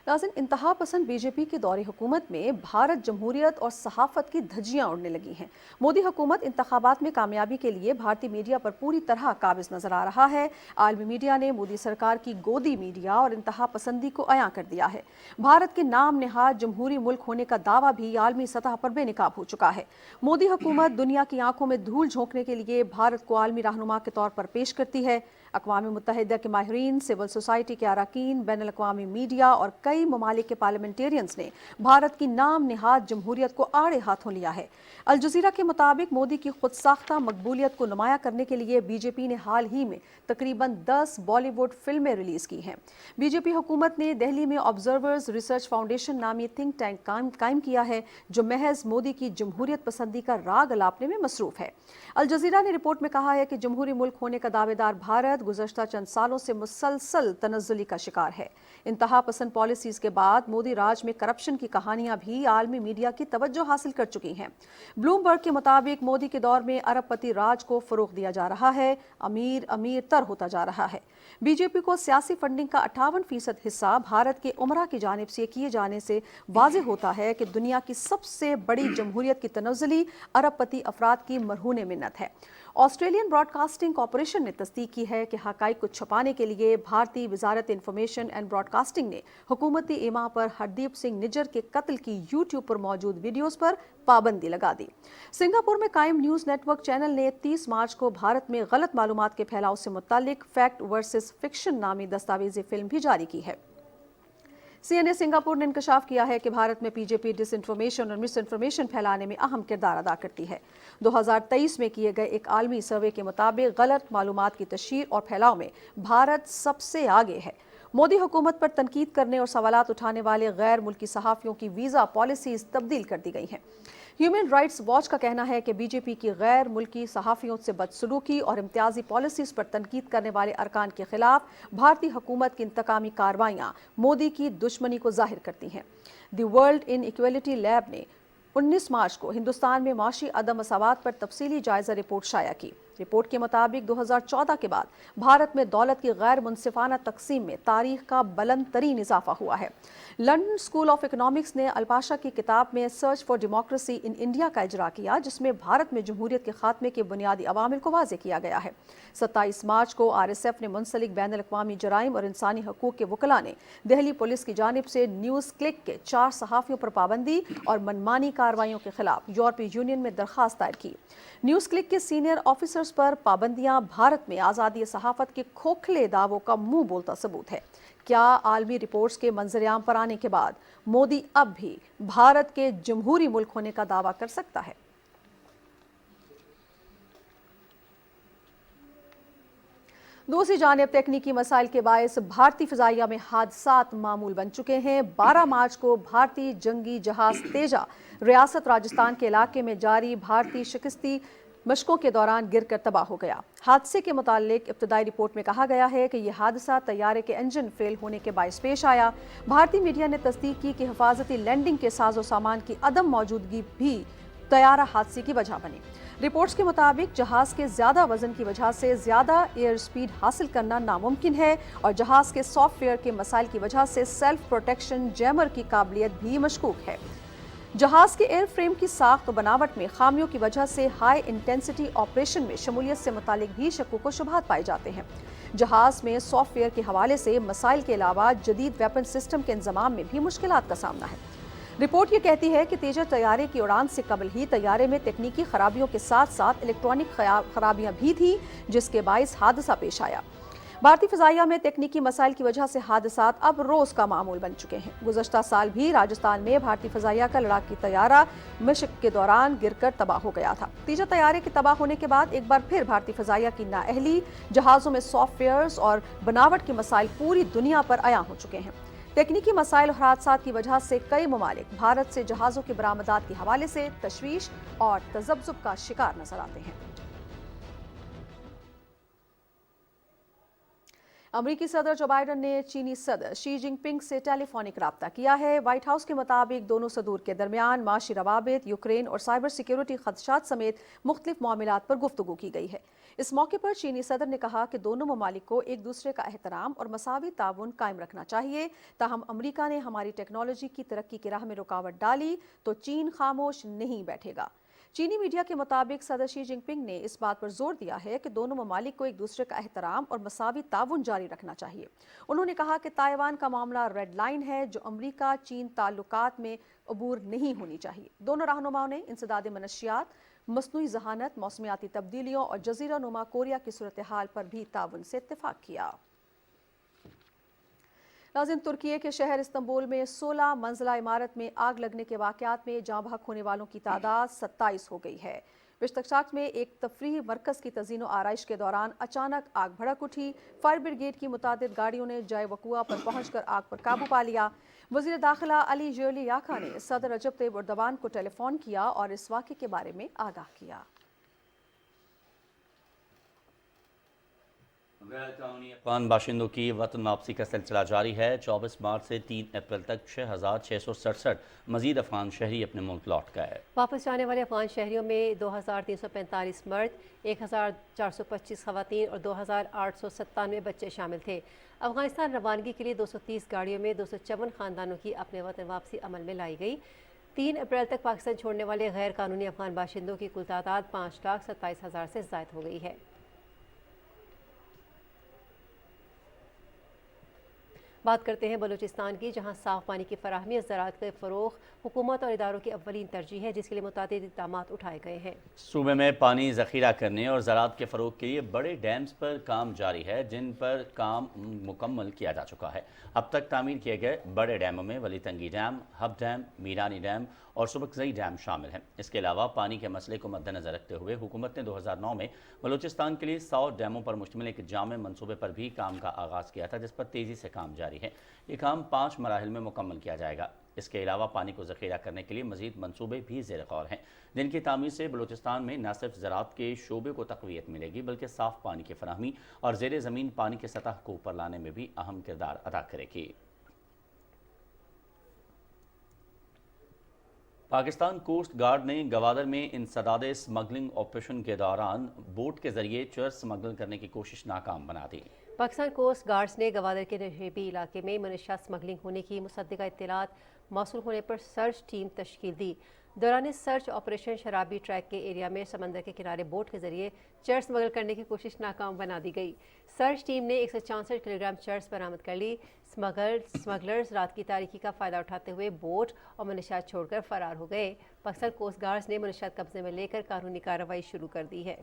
ناظرین، انتہا پسند بی جے پی کے دور حکومت میں بھارت جمہوریت اور صحافت کی دھجیاں اڑنے لگی ہیں. مودی حکومت انتخابات میں کامیابی کے لیے بھارتی میڈیا پر پوری طرح قابض نظر آ رہا ہے. عالمی میڈیا نے مودی سرکار کی گودی میڈیا اور انتہا پسندی کو عیاں کر دیا ہے. بھارت کے نام نہاد جمہوری ملک ہونے کا دعویٰ بھی عالمی سطح پر بے نقاب ہو چکا ہے. مودی حکومت دنیا کی آنکھوں میں دھول جھونکنے کے لیے بھارت کو عالمی رہنما کے طور پر پیش کرتی ہے. اقوام متحدہ کے ماہرین، سول سوسائٹی کے اراکین، بین الاقوامی میڈیا اور کئی ممالک کے پارلیمنٹیرینز نے بھارت کی نام نہاد جمہوریت کو آڑے ہاتھوں لیا ہے. الجزیرہ کے مطابق مودی کی خود ساختہ مقبولیت کو نمایاں کرنے کے لیے بی جے پی نے حال ہی میں تقریباً 10 بالی ووڈ فلمیں ریلیز کی ہیں. بی جے پی حکومت نے دہلی میں آبزرورز ریسرچ فاؤنڈیشن نامی تھنک ٹینک قائم کیا ہے، جو محض مودی کی جمہوریت پسندی کا راگ الاپنے میں مصروف ہے. الجزیرہ نے رپورٹ میں کہا ہے کہ جمہوری ملک ہونے کا دعوے دار بھارت جمہوریت گزشتہ چند سالوں سے مسلسل تنزلی کا شکار ہے۔ انتہا پسند پالیسیز کے بعد مودی راج میں کرپشن کی کہانیاں بھی عالمی میڈیا کی توجہ حاصل کر چکی ہیں۔ بلومبرگ کے مطابق مودی کے دور میں ارب پتی راج کو فروغ دیا جا رہا ہے، امیر امیر تر ہوتا جا رہا ہے۔ بی جے پی کو سیاسی فنڈنگ کا 58% حصہ بھارت کے امراء کی جانب سے کیے جانے سے واضح ہوتا ہے کہ دنیا کی سب سے بڑی جمہوریت کی تنزلی ارب پتی افراد کی مرہون منت ہے۔ آسٹریلین براڈ کاسٹنگ کارپوریشن نے تصدیق کی ہے کہ حقائق کو چھپانے کے لیے بھارتی وزارت انفارمیشن اینڈ براڈ کاسٹنگ نے حکومتی ایما پر ہردیپ سنگھ نجر کے قتل کی یوٹیوب پر موجود ویڈیوز پر پابندی لگا دی۔ سنگاپور میں قائم نیوز نیٹ ورک چینل نے 30 مارچ کو بھارت میں غلط معلومات کے پھیلاؤ سے متعلق فیکٹ ورسز فکشن نامی دستاویزی فلم بھی جاری کی ہے۔ سی این اے سنگاپور نے انکشاف کیا ہے کہ بھارت میں پی جے پی ڈس انفارمیشن اور مس انفارمیشن پھیلانے میں اہم کردار ادا کرتی ہے۔ 2023 میں کیے گئے ایک عالمی سروے کے مطابق غلط معلومات کی تشہیر اور پھیلاؤ میں بھارت سب سے آگے ہے۔ مودی حکومت پر تنقید کرنے اور سوالات اٹھانے والے غیر ملکی صحافیوں کی ویزا پالیسیز تبدیل کر دی گئی ہیں۔ ہیومن رائٹس واچ کا کہنا ہے کہ بی جے پی کی غیر ملکی صحافیوں سے بدسلوکی اور امتیازی پالیسیز پر تنقید کرنے والے ارکان کے خلاف بھارتی حکومت کی انتقامی کارروائیاں مودی کی دشمنی کو ظاہر کرتی ہیں۔ دی ورلڈ ان ایکویلٹی لیب نے 19 مارچ کو ہندوستان میں معاشی عدم مساوات پر تفصیلی جائزہ رپورٹ شائع کی۔ رپورٹ کے مطابق 2014 کے بعد بھارت میں دولت کی غیر منصفانہ تقسیم میں تاریخ کا بلند ترین اضافہ ہوا ہے۔ لندن اسکول آف اکنامکس نے الپاشا کی کتاب میں search for democracy in India کا اجرا کیا، جس میں بھارت میں جمہوریت کے خاتمے کے بنیادی عوامل کو واضح کیا گیا ہے۔ 27 مارچ کو آر ایس ایف نے منسلک بین الاقوامی جرائم اور انسانی حقوق کے وکلاء نے دہلی پولیس کی جانب سے نیوز کلک کے 4 صحافیوں پر پابندی اور منمانی کارروائیوں کے خلاف یورپی یونین میں درخواست دائر کی۔ نیوز کلک کے سینئر آفیسرز پر پابندیاں بھارت میں آزادی صحافت کے کھوکھلے دعووں کا منہ بولتا ثبوت ہے۔ کیا عالمی رپورٹس کے منظر عام پر آنے کے بعد مودی اب بھی بھارت کے جمہوری ملک ہونے کا دعویٰ کر سکتا ہے؟ دوسری جانب تکنیکی مسائل کے باعث بھارتی فضائیہ میں حادثات معمول بن چکے ہیں۔ 12 مارچ کو بھارتی جنگی جہاز تیجا ریاست راجستھان کے علاقے میں جاری بھارتی شکستی مشقوں کے دوران گر کر تباہ ہو گیا۔ حادثے کے متعلق ابتدائی رپورٹ میں کہا گیا ہے کہ یہ حادثہ طیارے کے انجن فیل ہونے کے باعث پیش آیا۔ بھارتی میڈیا نے تصدیق کی کہ حفاظتی لینڈنگ کے ساز و سامان کی عدم موجودگی بھی طیارہ حادثے کی وجہ بنی۔ رپورٹس کے مطابق جہاز کے زیادہ وزن کی وجہ سے زیادہ ایئر سپیڈ حاصل کرنا ناممکن ہے اور جہاز کے سافٹ ویئر کے مسائل کی وجہ سے سیلف پروٹیکشن جیمر کی قابلیت بھی مشکوک ہے۔ جہاز کے ایئر فریم کی ساخت و بناوٹ میں خامیوں کی وجہ سے ہائی انٹینسٹی آپریشن میں شمولیت سے متعلق بھی شکوک و شبہات پائے جاتے ہیں۔ جہاز میں سافٹ ویئر کے حوالے سے مسائل کے علاوہ جدید ویپن سسٹم کے انضمام میں بھی مشکلات کا سامنا ہے۔ رپورٹ یہ کہتی ہے کہ تیجا طیارے کی اڑان سے قبل ہی طیارے میں تکنیکی خرابیوں کے ساتھ ساتھ الیکٹرانک خرابیاں بھی تھیں، جس کے باعث حادثہ پیش آیا۔ بھارتی فضائیہ میں تکنیکی مسائل کی وجہ سے حادثات اب روز کا معمول بن چکے ہیں۔ گزشتہ سال بھی راجستھان میں بھارتی فضائیہ کا لڑاکی طیارہ مشق کے دوران گر کر تباہ ہو گیا تھا۔ تیجا طیارے کے تباہ ہونے کے بعد ایک بار پھر بھارتی فضائیہ کی نااہلی، جہازوں میں سافٹ ویئرز اور بناوٹ کے مسائل پوری دنیا پر عیاں ہو چکے ہیں۔ تکنیکی مسائل اور حادثات کی وجہ سے کئی ممالک بھارت سے جہازوں کی برآمدات کے حوالے سے تشویش اور تذبذب کا شکار نظر آتے ہیں۔ امریکی صدر جو بائیڈن نے چینی صدر شی جن پنگ سے ٹیلی فونک رابطہ کیا ہے۔ وائٹ ہاؤس کے مطابق دونوں صدور کے درمیان معاشی روابط، یوکرین اور سائبر سیکیورٹی خدشات سمیت مختلف معاملات پر گفتگو کی گئی ہے۔ اس موقع پر چینی صدر نے کہا کہ دونوں ممالک کو ایک دوسرے کا احترام اور مساوی تعاون قائم رکھنا چاہیے۔ تاہم امریکہ نے ہماری ٹیکنالوجی کی ترقی کی راہ میں رکاوٹ ڈالی تو چین خاموش نہیں بیٹھے گا۔ چینی میڈیا کے مطابق صدر شی جن پنگ نے اس بات پر زور دیا ہے کہ دونوں ممالک کو ایک دوسرے کا احترام اور مساوی تعاون جاری رکھنا چاہیے۔ انہوں نے کہا کہ تائیوان کا معاملہ ریڈ لائن ہے جو امریکہ چین تعلقات میں عبور نہیں ہونی چاہیے۔ دونوں رہنماؤں نے انسداد منشیات، مصنوعی ذہانت، موسمیاتی تبدیلیوں اور جزیرہ نما کوریا کی صورتحال پر بھی تعاون سے اتفاق کیا۔ ناظرین، ترکی کے شہر استنبول میں 16 منزلہ عمارت میں آگ لگنے کے واقعات میں جاں بحق ہونے والوں کی تعداد 27 ہو گئی ہے۔ پشتکشاک میں ایک تفریحی مرکز کی تزئین و آرائش کے دوران اچانک آگ بھڑک اٹھی۔ فائر بریگیڈ کی متعدد گاڑیوں نے جائے وقوع پر پہنچ کر آگ پر قابو پا لیا۔ وزیر داخلہ علی جیرلی یاکا نے صدر رجب طیب اردوان کو ٹیلی فون کیا اور اس واقعے کے بارے میں آگاہ کیا۔ غیر قانونی افغان باشندوں کی وطن واپسی کا سلسلہ جاری ہے۔ 24 مارچ سے 3 اپریل تک 6,667 مزید افغان شہری اپنے ملک لوٹ گئے۔ واپس جانے والے افغان شہریوں میں 2,345 مرد، 1,425 خواتین اور 2,897 بچے شامل تھے۔ افغانستان روانگی کے لیے 230 گاڑیوں میں 254 خاندانوں کی اپنے وطن واپسی عمل میں لائی گئی۔ 3 اپریل تک پاکستان چھوڑنے والے غیر قانونی افغان باشندوں کی کل تعداد 5,27,000 سے زائد ہو گئی ہے۔ بات کرتے ہیں بلوچستان کی، جہاں صاف پانی کی فراہمی اور زراعت کے فروغ حکومت اور اداروں کی اولین ترجیح ہے، جس کے لیے متعدد اقدامات اٹھائے گئے ہیں۔ صوبے میں پانی ذخیرہ کرنے اور زراعت کے فروغ کے لیے بڑے ڈیمز پر کام جاری ہے، جن پر کام مکمل کیا جا چکا ہے۔ اب تک تعمیر کیے گئے بڑے ڈیموں میں Wali Tangi dam, Hub dam, Mirani dam اور سبکزئی ڈیم شامل ہیں۔ اس کے علاوہ پانی کے مسئلے کو مد نظر رکھتے ہوئے حکومت نے 2009 میں بلوچستان کے لیے 100 ڈیموں پر مشتمل ایک جامع منصوبے پر بھی کام کا آغاز کیا تھا، جس پر تیزی سے کام جاری ہے۔ یہ کام 5 مراحل میں مکمل کیا جائے گا۔ اس کے علاوہ پانی کو ذخیرہ کرنے کے لیے مزید منصوبے بھی زیر غور ہیں، جن کی تعمیر سے بلوچستان میں نہ صرف زراعت کے شعبے کو تقویت ملے گی، بلکہ صاف پانی کی فراہمی اور زیر زمین پانی کی سطح کو اوپر لانے میں بھی اہم کردار ادا کرے گی۔ پاکستان کوسٹ گارڈ نے گوادر میں انسداد اسمگلنگ آپریشن کے دوران بوٹ کے ذریعے چرس اسمگل کرنے کی کوشش ناکام بنا دی۔ پاکستان کوسٹ گارڈز نے گوادر کے نشیبی علاقے میں منشیات اسمگلنگ ہونے کی مصدقہ اطلاعات موصول ہونے پر سرچ ٹیم تشکیل دی۔ دوران سرچ آپریشن شرابی ٹریک کے ایریا میں سمندر کے کنارے بوٹ کے ذریعے چرس اسمگل کرنے کی کوشش ناکام بنا دی گئی۔ سرچ ٹیم نے 164 کلو گرام چرس برآمد کر لی۔ اسمگلرز رات کی تاریکی کا فائدہ اٹھاتے ہوئے بوٹ اور منشیات چھوڑ کر فرار ہو گئے۔ پاکستان کوسٹ گارڈز نے منشیات قبضے میں لے کر قانونی کارروائی شروع کر دی ہے۔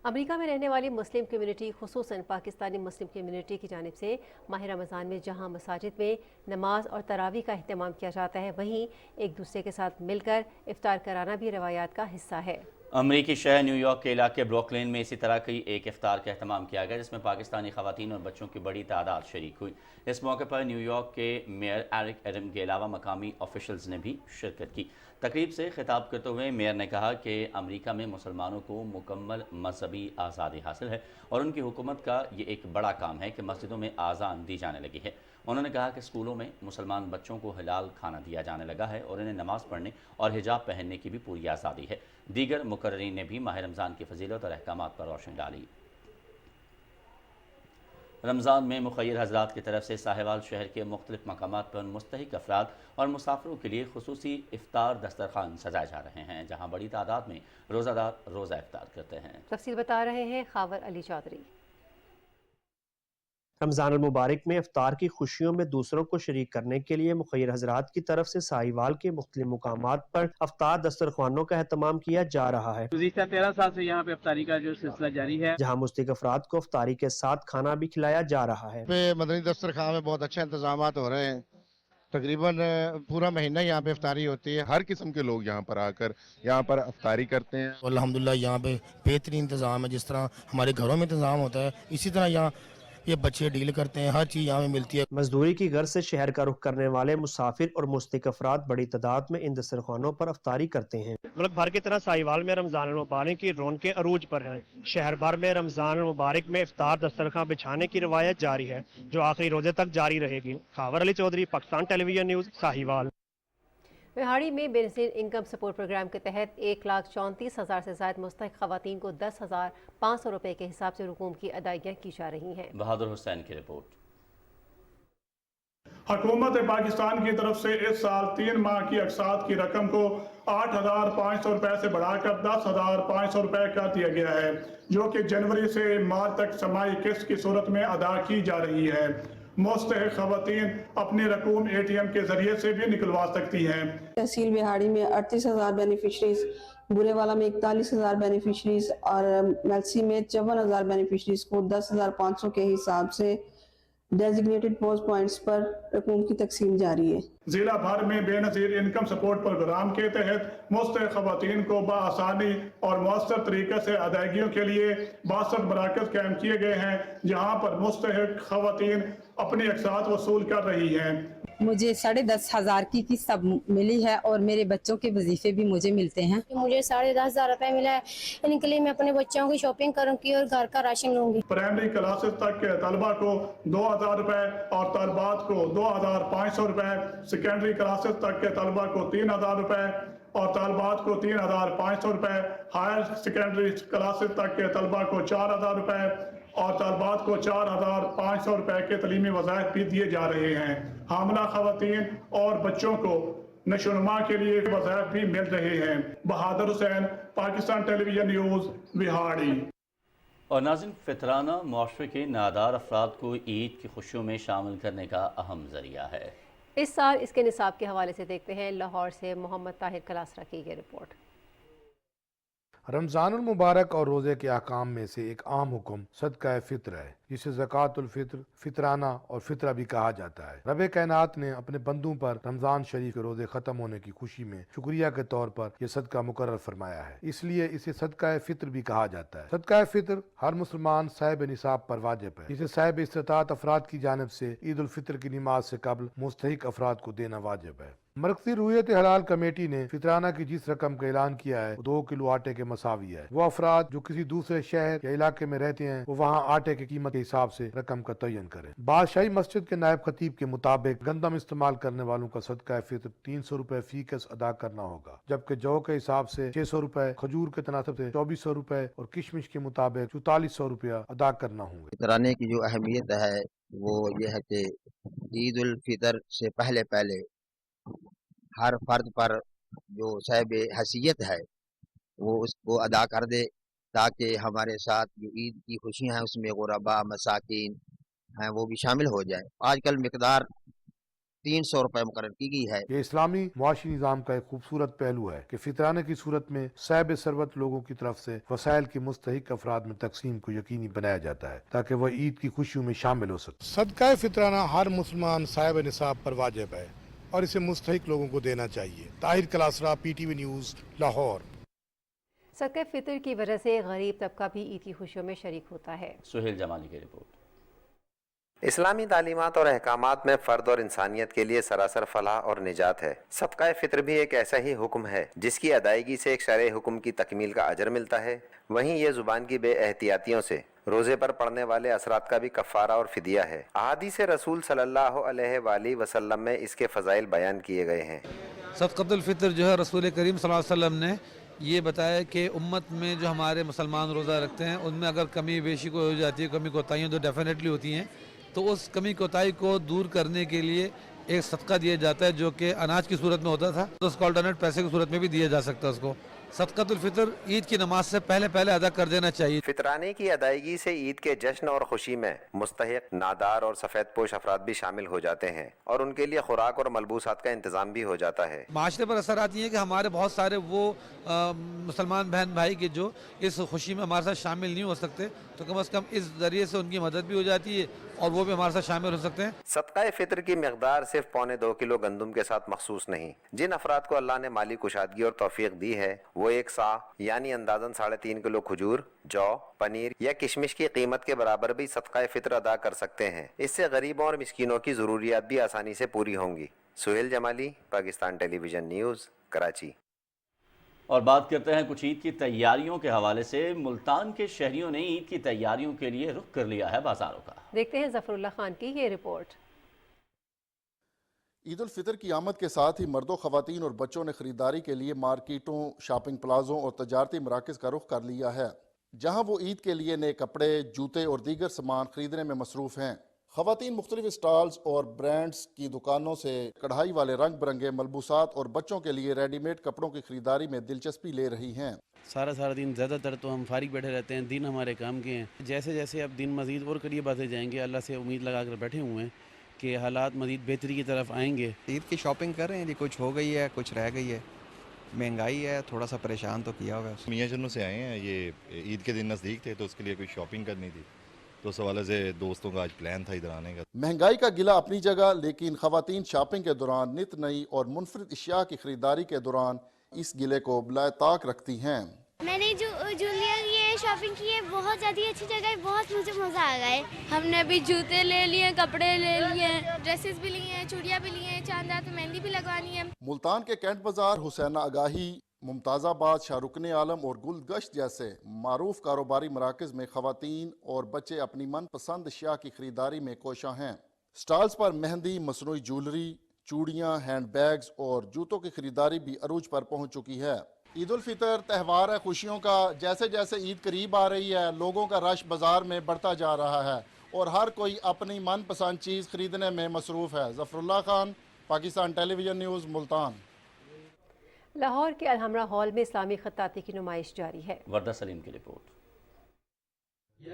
امریکہ میں رہنے والی مسلم کمیونٹی، خصوصاً پاکستانی مسلم کمیونٹی کی جانب سے ماہ رمضان میں جہاں مساجد میں نماز اور تراویح کا اہتمام کیا جاتا ہے، وہیں ایک دوسرے کے ساتھ مل کر افطار کرانا بھی روایات کا حصہ ہے۔ امریکی شہر نیو یارک کے علاقے بروکلین میں اسی طرح کی ایک افطار کا اہتمام کیا گیا، جس میں پاکستانی خواتین اور بچوں کی بڑی تعداد شریک ہوئی۔ اس موقع پر نیو یارک کے میئر ایرک ایڈم کے علاوہ مقامی آفیشلز نے بھی شرکت کی۔ تقریب سے خطاب کرتے ہوئے میئر نے کہا کہ امریکہ میں مسلمانوں کو مکمل مذہبی آزادی حاصل ہے اور ان کی حکومت کا یہ ایک بڑا کام ہے کہ مسجدوں میں اذان دی جانے لگی ہے۔ انہوں نے کہا کہ اسکولوں میں مسلمان بچوں کو حلال کھانا دیا جانے لگا ہے اور انہیں نماز پڑھنے اور حجاب پہننے کی بھی پوری آزادی ہے۔ دیگر مقررین نے بھی ماہ رمضان کی فضیلت اور احکامات پر روشنی ڈالی۔ رمضان میں مخیر حضرات کی طرف سے ساہیوال شہر کے مختلف مقامات پر مستحق افراد اور مسافروں کے لیے خصوصی افطار دسترخوان سجائے جا رہے ہیں، جہاں بڑی تعداد میں روزہ دار روزہ افطار کرتے ہیں۔ تفصیل بتا رہے ہیں خاور علی چودھری۔ رمضان المبارک میں افطار کی خوشیوں میں دوسروں کو شریک کرنے کے لیے مخیر حضرات کی طرف سے ساہیوال کے مختلف مقامات پر افطار دسترخوانوں کا اہتمام کیا جا رہا ہے۔ گزشتہ 13 سال سے یہاں پہ افطاری کا جو سلسلہ جاری ہے، جہاں مستحق افراد کو افطاری کے ساتھ کھانا بھی کھلایا جا رہا ہے۔ مدنی دسترخوان میں بہت اچھے انتظامات ہو رہے ہیں، تقریباً پورا مہینہ یہاں پہ افطاری ہوتی ہے۔ ہر قسم کے لوگ یہاں پر آ کر یہاں پر افطاری کرتے ہیں۔ الحمدللہ یہاں پہ بہترین انتظام ہے، جس طرح ہمارے گھروں میں انتظام ہوتا ہے اسی طرح یہاں یہ بچے ڈیل کرتے ہیں، ہر چیز یہاں میں ملتی ہے۔ مزدوری کی غرض سے شہر کا رخ کرنے والے مسافر اور مستحق افراد بڑی تعداد میں ان دسترخوانوں پر افطاری کرتے ہیں۔ ملک بھر کی طرح ساہیوال میں رمضان المبارک کی رونقیں عروج پر ہیں۔ شہر بھر میں رمضان المبارک میں افطار دسترخوان بچھانے کی روایت جاری ہے، جو آخری روزے تک جاری رہے گی۔ خاور علی چودھری، پاکستان ٹیلی ویژن نیوز، ساہیوال۔ بہاڑی میں بے نظیر انکم سپورٹ پروگرام کے تحت 1,34,000 سے زائد مستحق خواتین کو 10,500 روپے کے حساب سے رقوم کی ادائیگیاں کی جا رہی ہیں۔ بہادر حسین کی رپورٹ۔ حکومت پاکستان کی طرف سے اس سال 3 ماہ کی اقساط کی رقم کو 8,500 روپے سے بڑھا کر 10,500 روپے کر دیا گیا ہے، جو کہ جنوری سے مارچ تک سماعی قسط کی صورت میں ادا کی جا رہی ہے۔ مستحق خواتین اپنی رقوم ATM کے ذریعے سے بھی نکلوا سکتی ہیں۔ تحصیل بہاڑی میں 38,000 بینیفیشریز، برے والا میں 41,000 بینیفیشریز اور میلسی میں 54,000 بینیفیشریز کو 10,500 کے حساب سے ڈیزگنیٹڈ پوسٹ پوائنٹس پر رقوم کی تقسیم جاری ہے۔ ضلع بھر میں بے نظیر انکم سپورٹ پروگرام کے تحت مستحق خواتین کو بآسانی اور مؤثر طریقے سے ادائیگیوں کے لیے 62 مراکز قائم کیے گئے ہیں، جہاں پر مستحق خواتین اپنی اقساط وصول کر رہی ہیں۔ मुझे 10,500 की किस्त मिली है और मेरे बच्चों के वजीफे भी मुझे मिलते हैं। मुझे 10,500 रुपए मिला है, इनके लिए मैं अपने बच्चों की शॉपिंग करूँगी और घर का राशन लूँगी। प्राइमरी क्लासेस तक के तलबा को 2,000 रुपए और तलबात को 2,500 रुपए, सेकेंडरी क्लासेस तक के तलबा को 3,000 रुपए और तलबात को 3,500 रुपए, हायर सेकेंडरी क्लासेस तक के तलबा को 4,000 रुपए और तलबात को 4,500 रुपए के तलीमी वज़ाइफ भी दिए जा रहे हैं। हामला खवातीन और बच्चों को नशोनुमा के लिए वज़ाइफ भी मिल रहे हैं। बहादुर हुसैन, पाकिस्तान टेलीविजन न्यूज़, बिहाड़ी। और नाज़रीन, फितराना मुआशरे के नादार अफराद को ईद की खुशियों में शामिल करने का अहम ज़रिया है। इस साल इसके निसाब के हवाले से देखते हैं लाहौर से मोहम्मद ताहिर कलासरा की ये रिपोर्ट। रमज़ानुल मुबारक और रोज़े के अहकाम में से एक आम हुक्म सदका फ़ित्र है, जिसे ज़कातुल फ़ित्र, फितराना और फितरा भी कहा जाता है। रब कायनात ने अपने बंदों पर रमज़ान शरीफ के रोज़े ख़त्म होने की खुशी में शुक्रिया के तौर पर यह सदका मुकर्रर फरमाया है, इसलिए इसे सदका फ़ित्र भी कहा जाता है। सदका फ़ित्र हर मुसलमान साहिब निसाब पर वाजिब है, जिसे साहिब इस्तिताअत अफराद की जानिब से ईद उल फित्र की नमाज से कबल मुस्तहिक अफराद को देना वाजिब है। मरकज़ी रुयत हलाल कमेटी ने फितराना की जिस रकम का ऐलान किया है वो 2 किलो आटे के मसावी है। वो अफराद जो किसी दूसरे शहर या इलाके में रहते हैं वो वहाँ आटे की कीमत के हिसाब से रकम का तयन करें। बादशाही मस्जिद के नायब खतीब के मुताबिक गंदम इस्तेमाल करने वालों का सदका फित्र 300 रुपए फी कस अदा करना होगा, जबकि जौ के हिसाब से 600 रुपए, खजूर के तनासब से 2400 रुपए और किशमिश के मुताबिक 4400 रुपया अदा करना होंगे। फितराने की जो अहमियत है वो ये है कि ईद उल फितर से पहले हर फर्द पर जो साहिब हैसियत है वो उसको अदा कर दे, ताकि हमारे साथ जो ईद की खुशियाँ हैं उसमें गुरबा मसाकिन हैं वो भी शामिल हो जाए। आजकल मिकदार 300 रुपए मुकर्रर की गई है। ये इस्लामी मुआशी निज़ाम का एक खूबसूरत पहलू है कि फितराने की सूरत में साहिब सरवत लोगों की तरफ से वसाइल की मुस्तहिक अफराद में तकसीम को यकीनी बनाया जाता है ताकि वह ईद की खुशियों में शामिल हो सके। सदका फितराना हर मुसलमान साहिब निसाब पर वाजिब है और इसे मुस्तहिक लोगों को देना चाहिए। Tahir Kalasra, PTV news, Lahore. सदका फितर की वजह से गरीब तबका भी ईद की खुशियों में शरीक होता है। सुहेल जमाली की रिपोर्ट। इस्लामी तालीमात और अहकामात में फ़र्द और इंसानियत के लिए सरासर फलाह और निजात है। सदका फ़ित्र भी एक ऐसा ही हुक्म है जिसकी अदायगी से एक शरई हुक्म की तकमील का अजर मिलता है। वहीं ये ज़ुबान की बेएहतियातियों से रोज़े पर पड़ने वाले असरात का भी कफ़ारा और फ़िदिया है। अहादीस रसूल सल्लल्लाहु अलैहि वसल्लम में इसके फ़ज़ाइल बयान किए गए हैं। सदक़तुल फ़ित्र जो है रसूल करीम सल्लल्लाहु अलैहि वसल्लम ने ये बताया कि उम्मत में जो हमारे मुसलमान रोज़ा रखते हैं उनमें अगर कमी बेशी को हो जाती है, कमी कोताहियाँ तो डेफिनेटली होती हैं, तो उस कमी कोताही को दूर करने के लिए एक सदका दिया जाता है जो कि अनाज की सूरत में होता था, तो उसको अल्टरनेट पैसे की सूरत में भी दिया जा सकता है। उसको सदक़तुल फ़ितर ईद की नमाज से पहले अदा कर देना चाहिए। फितराने की अदायगी से ईद के जश्न और खुशी में मुस्तहिक, नादार और सफ़ेद पोश अफराद भी शामिल हो जाते हैं और उनके लिए खुराक और मलबूसात का इंतजाम भी हो जाता है। माशरे पर असर आती है कि हमारे बहुत सारे वो मुसलमान बहन भाई के जो इस खुशी में हमारे साथ शामिल नहीं हो सकते, तो कम अज़ कम इस ज़रिए से उनकी मदद भी हो जाती है और वो भी हमारे साथ शामिल हो सकते हैं। सदका फ़ित्र की मिक़दार सिर्फ 1.25 किलो गंदम के साथ मखसूस नहीं। जिन अफराद को अल्लाह ने माली कुशादगी और तौफीक दी है वो एक सा यानी अंदाजन 3.5 किलो खजूर, जौ, पनीर या किशमिश की कीमत के बराबर भी सदका फ़ित्र अदा कर सकते हैं। इससे गरीबों और मिस्कीनों की ज़रूरियात भी आसानी से पूरी होंगी। Suhail Jamali, Pakistan television news, Karachi. और बात करते हैं कुछ ईद की तैयारियों के हवाले से। मुल्तान के शहरियों ने ईद की तैयारियों के लिए रुख कर लिया है बाजारों का। देखते हैं ज़फरुल्लाह खान की ये रिपोर्ट। ईद उल फितर की आमद के साथ ही मर्दों, ख़वातीन और बच्चों ने ख़रीदारी के लिए मार्केटों, शॉपिंग प्लाज़ों और तजारती मराकज़ का रुख कर लिया है, जहाँ वो ईद के लिए नए कपड़े, जूते और दीगर सामान खरीदने में मसरूफ़ हैं। ख़वातीन मुख्तलिफ स्टॉल्स और ब्रांड्स की दुकानों से कढ़ाई वाले रंग बिरंगे मलबूसात और बच्चों के लिए रेडीमेड कपड़ों की खरीदारी में दिलचस्पी ले रही हैं। सारा दिन ज़्यादातर तो हम फारिग बैठे रहते हैं, दिन हमारे काम के हैं। जैसे जैसे अब दिन मज़ीद और करीब आते जाएंगे, अल्लाह से उम्मीद लगा कर बैठे हुए हैं कि हालात मज़ीद बेहतरी की तरफ आएंगे। ईद की शॉपिंग कर रहे हैं जी, कुछ हो गई है, कुछ रह गई है। महंगाई है, थोड़ा सा परेशान तो किया होगा। मियाँ जन्नों से आए हैं, ये ईद के दिन नज़दीक थे तो उसके लिए कोई शॉपिंग करनी थी, तो उस हवाले से दोस्तों का आज प्लान था इधर आने का। महंगाई का गिला अपनी जगह, लेकिन ख़वातीन शॉपिंग के दौरान नित नई और मुनफरिद अशिया की खरीदारी के दौरान इस गिले को बिलाए ताक रखती हैं। मैंने जो जूलियर ये शॉपिंग की है, बहुत ज़्यादा अच्छी जगह है, बहुत मुझे मज़ा आ गया है। हमने अभी जूते ले लिए, कपड़े ले लिए, ड्रेसेस भी लिए हैं, चूड़ियाँ भी लिए हैं, चांद रात में मेहंदी भी लगवानी है। मुल्तान के कैंट बाजार, हुसैना आगाही, मुमताज़ाबाद, शाहरुकन आलम और गुलगश्त जैसे मारूफ कारोबारी मराकज़ में ख़वातीन और बच्चे अपनी मनपसंद अशिया की खरीदारी में कोशां हैं। स्टॉल्स पर मेहंदी, मसनूई ज्वेलरी, चूड़ियाँ, हैंड बैग्स और जूतों की खरीदारी भी अरूज पर पहुँच चुकी है। ईद उल फितर त्यौहार है खुशियों का। जैसे जैसे ईद करीब आ रही है, लोगों का रश बाजार में बढ़ता जा रहा है और हर कोई अपनी मनपसंद चीज़ खरीदने में मसरूफ़ है। Zafarullah Khan, Pakistan television news, Multan. लाहौर के अलहमरा हॉल में इस्लामी खत्ताती की नुमाइश जारी है। वर्दा सलीम की रिपोर्ट।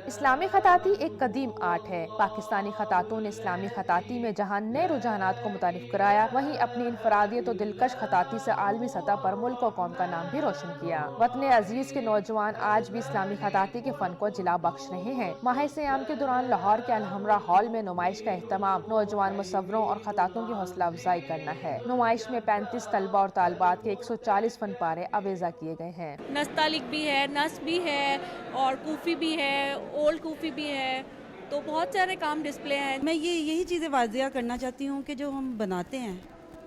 इस्लामी खताती एक कदीम आर्ट है। पाकिस्तानी खतातों ने इस्लामी खताती में जहां नए रुझानात को मुतारिफ कराया, वहीं अपनी इनफरादियत और दिलकश खताती से आलमी सतह पर मुल्क और कौम का नाम भी रोशन किया। वतन अजीज के नौजवान आज भी इस्लामी खताती के फन को जिला बख्श रहे हैं। माह सियाम के दौरान लाहौर के अलहमरा हॉल में नुमाइश का एहतमाम नौजवान मुसव्वरों और खतातों की हौसला अफजाई करना है। नुमाइश में 35 तलबा और तालबात के 140 फन पारे अवेजा किए गए हैं। नस्तालिक भी है, नस भी है और कूफी भी है, ओल्ड कूफी भी है, तो बहुत सारे काम डिस्प्ले हैं। मैं यही चीज़ें वाज़िया करना चाहती हूँ कि जो हम बनाते हैं,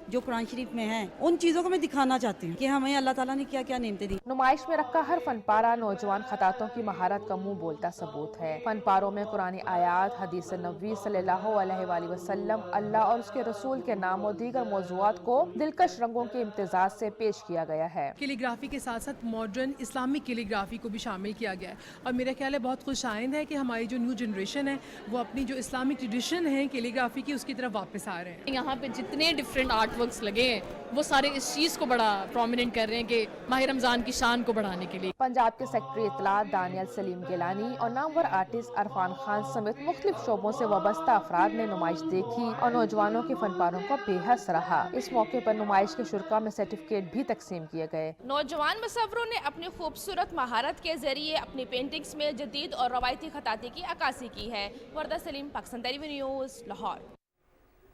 जो कुरान शरीफ में है, उन चीज़ों को मैं दिखाना चाहती हूँ कि हमें अल्लाह ताला ने क्या क्या नेमतें दी। नुमाइश में रखा हर फन पारा नौजवान खतातों की महारत का मुंह बोलता सबूत है। फन पारों में कुरानी आयात, हदीस नबी सल्लल्लाहु अलैहि वसल्लम, अल्लाह और उसके रसूल के नाम और दीगर मौज़ूआत को दिलकश रंगों के इम्तिजाज से पेश किया गया है। कैलीग्राफी के साथ साथ मॉडर्न इस्लामिक कैलीग्राफी को भी शामिल किया गया है और मेरा ख्याल है बहुत खुशाइंद है कि हमारी जो न्यू जनरेशन है वो अपनी जो इस्लामिक ट्रेडिशन है कैलीग्राफी की उसकी तरफ वापस आ रहे हैं। यहाँ पे जितने डिफरेंट आर्ट वर्क्स लगे हैं वो सारे इस चीज़ को बड़ा प्रोमिनेंट कर रहे हैं कि माह रमज़ान की शान को बढ़ाने के लिए। पंजाब के सेक्रेटरी इत्तलात दानियल सलीम गिलानी और नामवर आर्टिस्ट अरफान खान समेत मुख्तलिफ शोबों से वाबस्ता अफराद ने नुमाइश देखी और नौजवानों के फनपारों को बेहद सराहा। इस मौके पर नुमाइश के शुरा में सर्टिफिकेट भी तकसीम किए गए। नौजवान मुसव्वरों ने अपनी खूबसूरत महारत के जरिए अपनी पेंटिंग्स में जदीद और रवायती खताती की अक्कासी की है। वर्दा सलीम, पाकिस्तान टेलीविजन न्यूज़, लाहौर।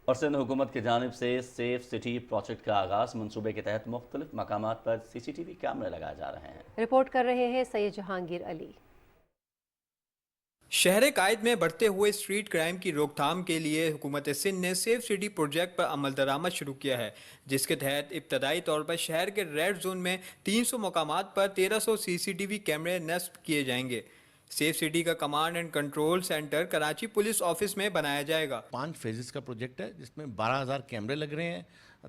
और सिंध हुकूमत की जानिब से सेफ सिटी प्रोजेक्ट का आगाज़। मनसूबे के तहत मुख्तलिफ मकामात पर CCTV कैमरे लगाए जा रहे हैं। रिपोर्ट कर रहे हैं सैयद जहांगीर अली। शहर कायद में बढ़ते हुए स्ट्रीट क्राइम की रोकथाम के लिए हुकूमत सिंध ने सेफ सिटी प्रोजेक्ट पर अमल दरामद शुरू किया है, जिसके तहत इब्तदाई तौर पर शहर के रेड जोन में 300 मकामात पर 1300 CCTV कैमरे नस्ब किए जाएंगे। सेफ सिटी का command and control centre Karachi police office में बनाया जाएगा। 5 फेजेस का प्रोजेक्ट है जिसमें 12,000 कैमरे लग रहे हैं,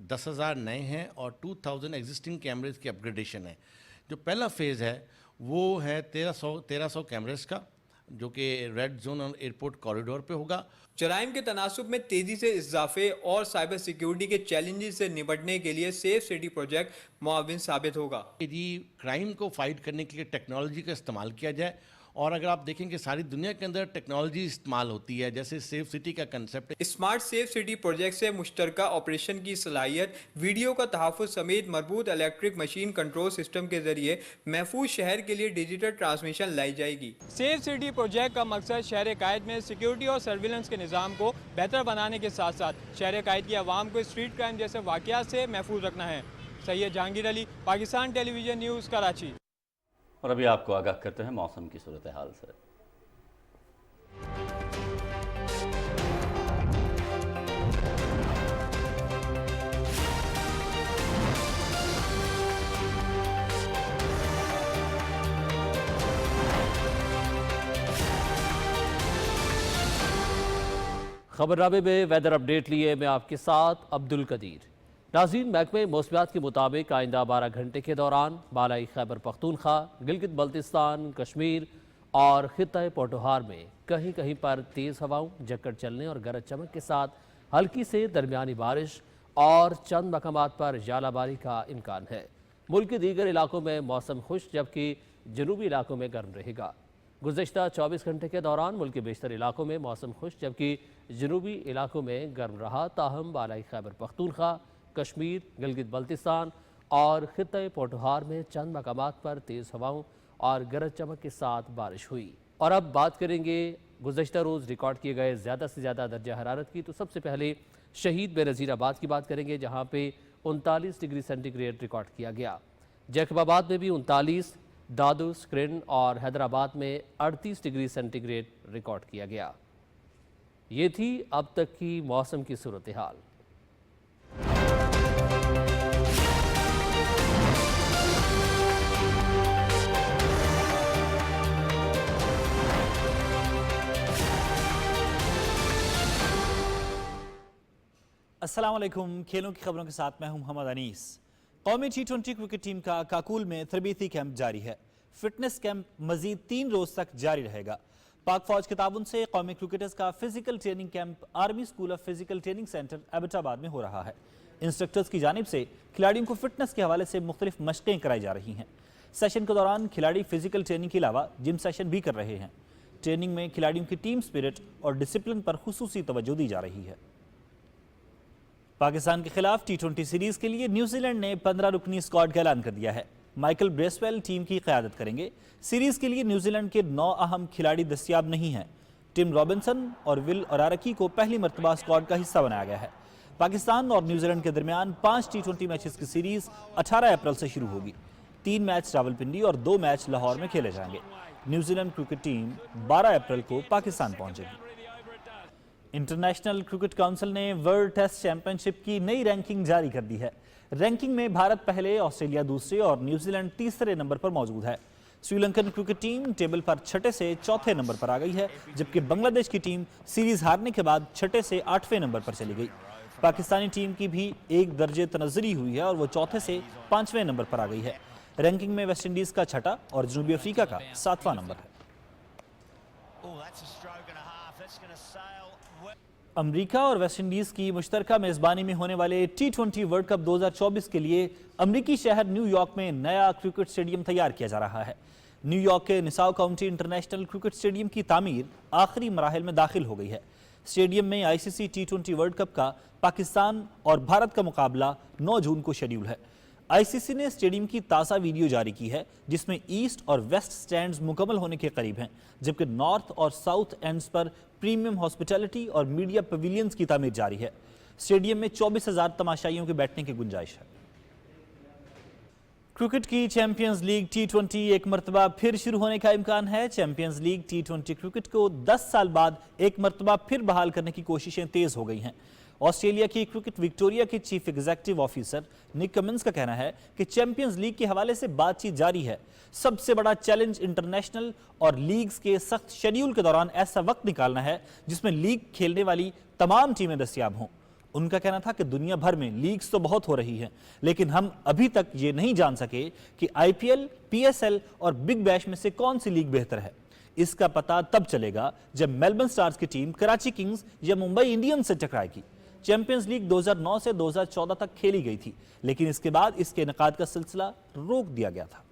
10,000 नए हैं और 2,000 एग्जिस्टिंग कैमरेज की अपग्रेडेशन है। जो पहला फेज़ है वो है 1300 कैमरेज का, जो कि रेड जोन और एयरपोर्ट कॉरिडोर पे होगा। जराइम के तनासुब में तेज़ी से इजाफे और साइबर सिक्योरिटी के चैलेंजेस से निपटने के लिए सेफ सिटी प्रोजेक्ट मुआविन साबित होगा। यदि क्राइम को फाइट करने के लिए टेक्नोलॉजी का इस्तेमाल किया जाए, और अगर आप देखें कि सारी दुनिया के अंदर टेक्नोलॉजी इस्तेमाल होती है, जैसे सेफ सिटी का कंसेप्ट है। स्मार्ट सेफ सिटी प्रोजेक्ट से मुश्तरका ऑपरेशन की सलाहियत, वीडियो का तहफ़्फ़ुज़ समेत मरबूत इलेक्ट्रिक मशीन कंट्रोल सिस्टम के जरिए महफूज शहर के लिए डिजिटल ट्रांसमिशन लाई जाएगी। सेफ सिटी प्रोजेक्ट का मकसद शहर कायद में सिक्योरिटी और सर्विलेंस के निज़ाम को बेहतर बनाने के साथ साथ शहर कायद की आवाम को स्ट्रीट क्राइम जैसे वाक़यात से महफूज रखना है। Syed Jahangir Ali, Pakistan television news, Karachi. और अभी आपको आगाह करते हैं मौसम की सूरत हाल से। खबरनामे में वेदर अपडेट लिए मैं आपके साथ अब्दुल कदीर। नाज़रीन, महकमे मौसमियात के मुताबिक आइंदा 12 घंटे के दौरान बालाई खैबर पख्तूनख्वा, गिलगित बल्तिस्तान, कश्मीर और खित्ता पोटोहार में कहीं कहीं पर तेज़ हवाओं, झक्कड़ चलने और गरज चमक के साथ हल्की से दरमियानी बारिश और चंद मकामात पर ज़ालाबारी का इम्कान है। मुल्क के दीगर इलाकों में मौसम खुश्क जबकि जनूबी इलाकों में गर्म रहेगा। गुज़श्ता 24 घंटे के दौरान मुल्क के बेशतर इलाकों में मौसम खुश्क जबकि जनूबी इलाकों में गर्म रहा। ताहम बालाई खैबर पख्तूनख्वा, कश्मीर, गिलगित बल्तिस्तान और खित्ते पोटोहार में चंद मकामात पर तेज़ हवाओं और गरज चमक के साथ बारिश हुई। और अब बात करेंगे गुज़श्ता रोज़ रिकॉर्ड किए गए ज़्यादा से ज़्यादा दर्जा हरारत की। तो सबसे पहले शहीद बेनज़ीराबाद की बात करेंगे, जहाँ पे 39 डिग्री सेंटीग्रेड रिकॉर्ड किया गया। जैकबाबाद में भी 39, दादू, स्क्रिन और हैदराबाद में 38 डिग्री सेंटीग्रेड रिकॉर्ड किया गया। ये थी अब तक की मौसम की सूरत हाल। अस्सलाम वालेकुम। खेलों की खबरों के साथ मैं हूं मोहम्मद अनीस। कौमी T20 क्रिकेट टीम का काकुल में तरबीती कैंप जारी है। फिटनेस कैंप मजीद 3 रोज तक जारी रहेगा। पाक फौज के ताबुन से कौमी क्रिकेटर्स का physical training camp army school of physical training centre Abbottabad में हो रहा है। इंस्ट्रक्टर्स की जानिब से खिलाड़ियों को फिटनेस के हवाले से मुख्तलिफ मशकें कराई जा रही हैं। सेशन के दौरान खिलाड़ी फिजिकल ट्रेनिंग के अलावा जिम सेशन भी कर रहे हैं। ट्रेनिंग में खिलाड़ियों की टीम स्पिरिट और डिसिप्लिन पर खुसूसी तवज्जो दी जा रही है। पाकिस्तान के खिलाफ T20 सीरीज के लिए न्यूजीलैंड ने 15 रुकनी स्क्वाड का ऐलान कर दिया है। माइकल ब्रेसवेल टीम की क़यादत करेंगे। सीरीज के लिए न्यूजीलैंड के 9 अहम खिलाड़ी दस्तियाब नहीं हैं। टिम रॉबिन्सन और विल ओरारकी को पहली मरतबा स्क्वाड का हिस्सा बनाया गया है। पाकिस्तान और न्यूजीलैंड के दरमियान 5 T20 मैचेस की सीरीज 18 अप्रैल से शुरू होगी। 3 मैच रावलपिंडी और 2 मैच लाहौर में खेले जाएंगे। न्यूजीलैंड क्रिकेट टीम 12 अप्रैल को पाकिस्तान पहुंचेगी। इंटरनेशनल क्रिकेट काउंसिल ने वर्ल्ड टेस्ट चैंपियनशिप की नई रैंकिंग जारी कर दी है। रैंकिंग में भारत पहले, ऑस्ट्रेलिया दूसरे और न्यूजीलैंड तीसरे नंबर पर मौजूद है। श्रीलंकन क्रिकेट टीम टेबल पर 6 से 4 नंबर पर आ गई है, जबकि बांग्लादेश की टीम सीरीज हारने के बाद 6 से 8वें नंबर पर चली गई। पाकिस्तानी टीम की भी एक दर्जे तनज़्ज़ुरी हुई है और वो 4 से 5वें नंबर पर आ गई है। रैंकिंग में वेस्ट इंडीज़ का 6 और जनूबी अफ्रीका का 7वां नंबर है। अमेरिका और वेस्ट इंडीज़ की मुश्तरका मेज़बानी में होने वाले T20 वर्ल्ड कप 2024 के लिए अमरीकी शहर न्यूयॉर्क में नया क्रिकेट स्टेडियम तैयार किया जा रहा है। न्यूयॉर्क के निसाव काउंटी इंटरनेशनल क्रिकेट स्टेडियम की तामीर आखिरी मराहिल में दाखिल हो गई है। स्टेडियम में ICC T20 वर्ल्ड कप का पाकिस्तान और भारत का मुकाबला 9 जून को शेड्यूल है। ICC ने स्टेडियम की ताज़ा वीडियो जारी की है, जिसमें ईस्ट और वेस्ट स्टैंड्स मुकम्मल होने के करीब हैं, जबकि नॉर्थ और साउथ एंड्स पर प्रीमियम हॉस्पिटैलिटी और मीडिया पवेलियंस की तामीर जारी है। स्टेडियम में 24,000 तमाशाइयों के बैठने की गुंजाइश है। क्रिकेट की चैंपियंस लीग T20 एक मरतबा फिर शुरू होने का इम्कान है। चैंपियंस लीग T20 क्रिकेट को 10 साल बाद एक मरतबा फिर बहाल करने की कोशिशें तेज हो गई हैं। ऑस्ट्रेलिया की क्रिकेट विक्टोरिया के चीफ एग्जीक्यूटिव ऑफिसर निक कमिंस का कहना है कि चैंपियंस लीग के हवाले से बातचीत जारी है। सबसे बड़ा चैलेंज इंटरनेशनल और लीग्स के सख्त शेड्यूल के दौरान ऐसा वक्त निकालना है जिसमें लीग खेलने वाली तमाम टीमें दस्तियाब हों। उनका कहना था कि दुनिया भर में लीग्स तो बहुत हो रही हैं, लेकिन हम अभी तक ये नहीं जान सके कि IPL, PSL और बिग बैश में से कौन सी लीग बेहतर है। इसका पता तब चलेगा जब मेलबर्न स्टार्स की टीम कराची किंग्स या मुंबई इंडियंस से टकराएगी। चैंपियंस लीग 2009 से 2014 तक खेली गई थी, लेकिन इसके बाद इसके इनेकाद का सिलसिला रोक दिया गया था।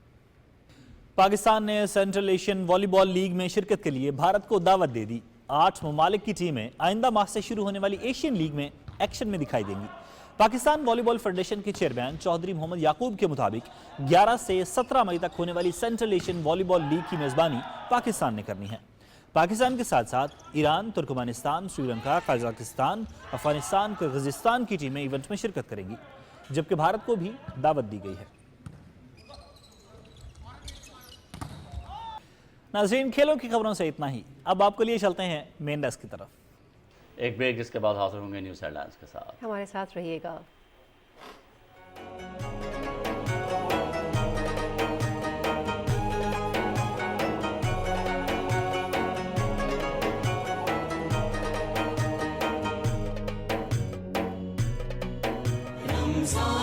पाकिस्तान ने सेंट्रल एशियन वॉलीबॉल लीग में शिरकत के लिए भारत को दावत दे दी। 8 ममालिक की टीमें आइंदा माह से शुरू होने वाली एशियन लीग में एक्शन में दिखाई देंगी। पाकिस्तान वॉलीबॉल फेडरेशन के चेयरमैन चौधरी मोहम्मद याकूब के मुताबिक 11 से 17 मई तक होने वाली सेंट्रल एशियन वॉलीबॉल लीग की मेजबानी पाकिस्तान ने करनी है। पाकिस्तान के साथ साथ Iran, Turkmenistan, Sri Lanka, Kazakhstan, Afghanistan, Kyrgyzstan की टीमें इवेंट में शिरकत करेंगी, जबकि भारत को भी दावत दी गई है। नाज़रीन, खेलों की खबरों से इतना ही। अब आपके लिए चलते हैं मेन डेस्क की तरफ। एक ब्रेक, जिसके बाद हाजिर होंगे न्यूज़ हेडलाइंस के साथ। हमारे साथ रहिएगा। रमज़ान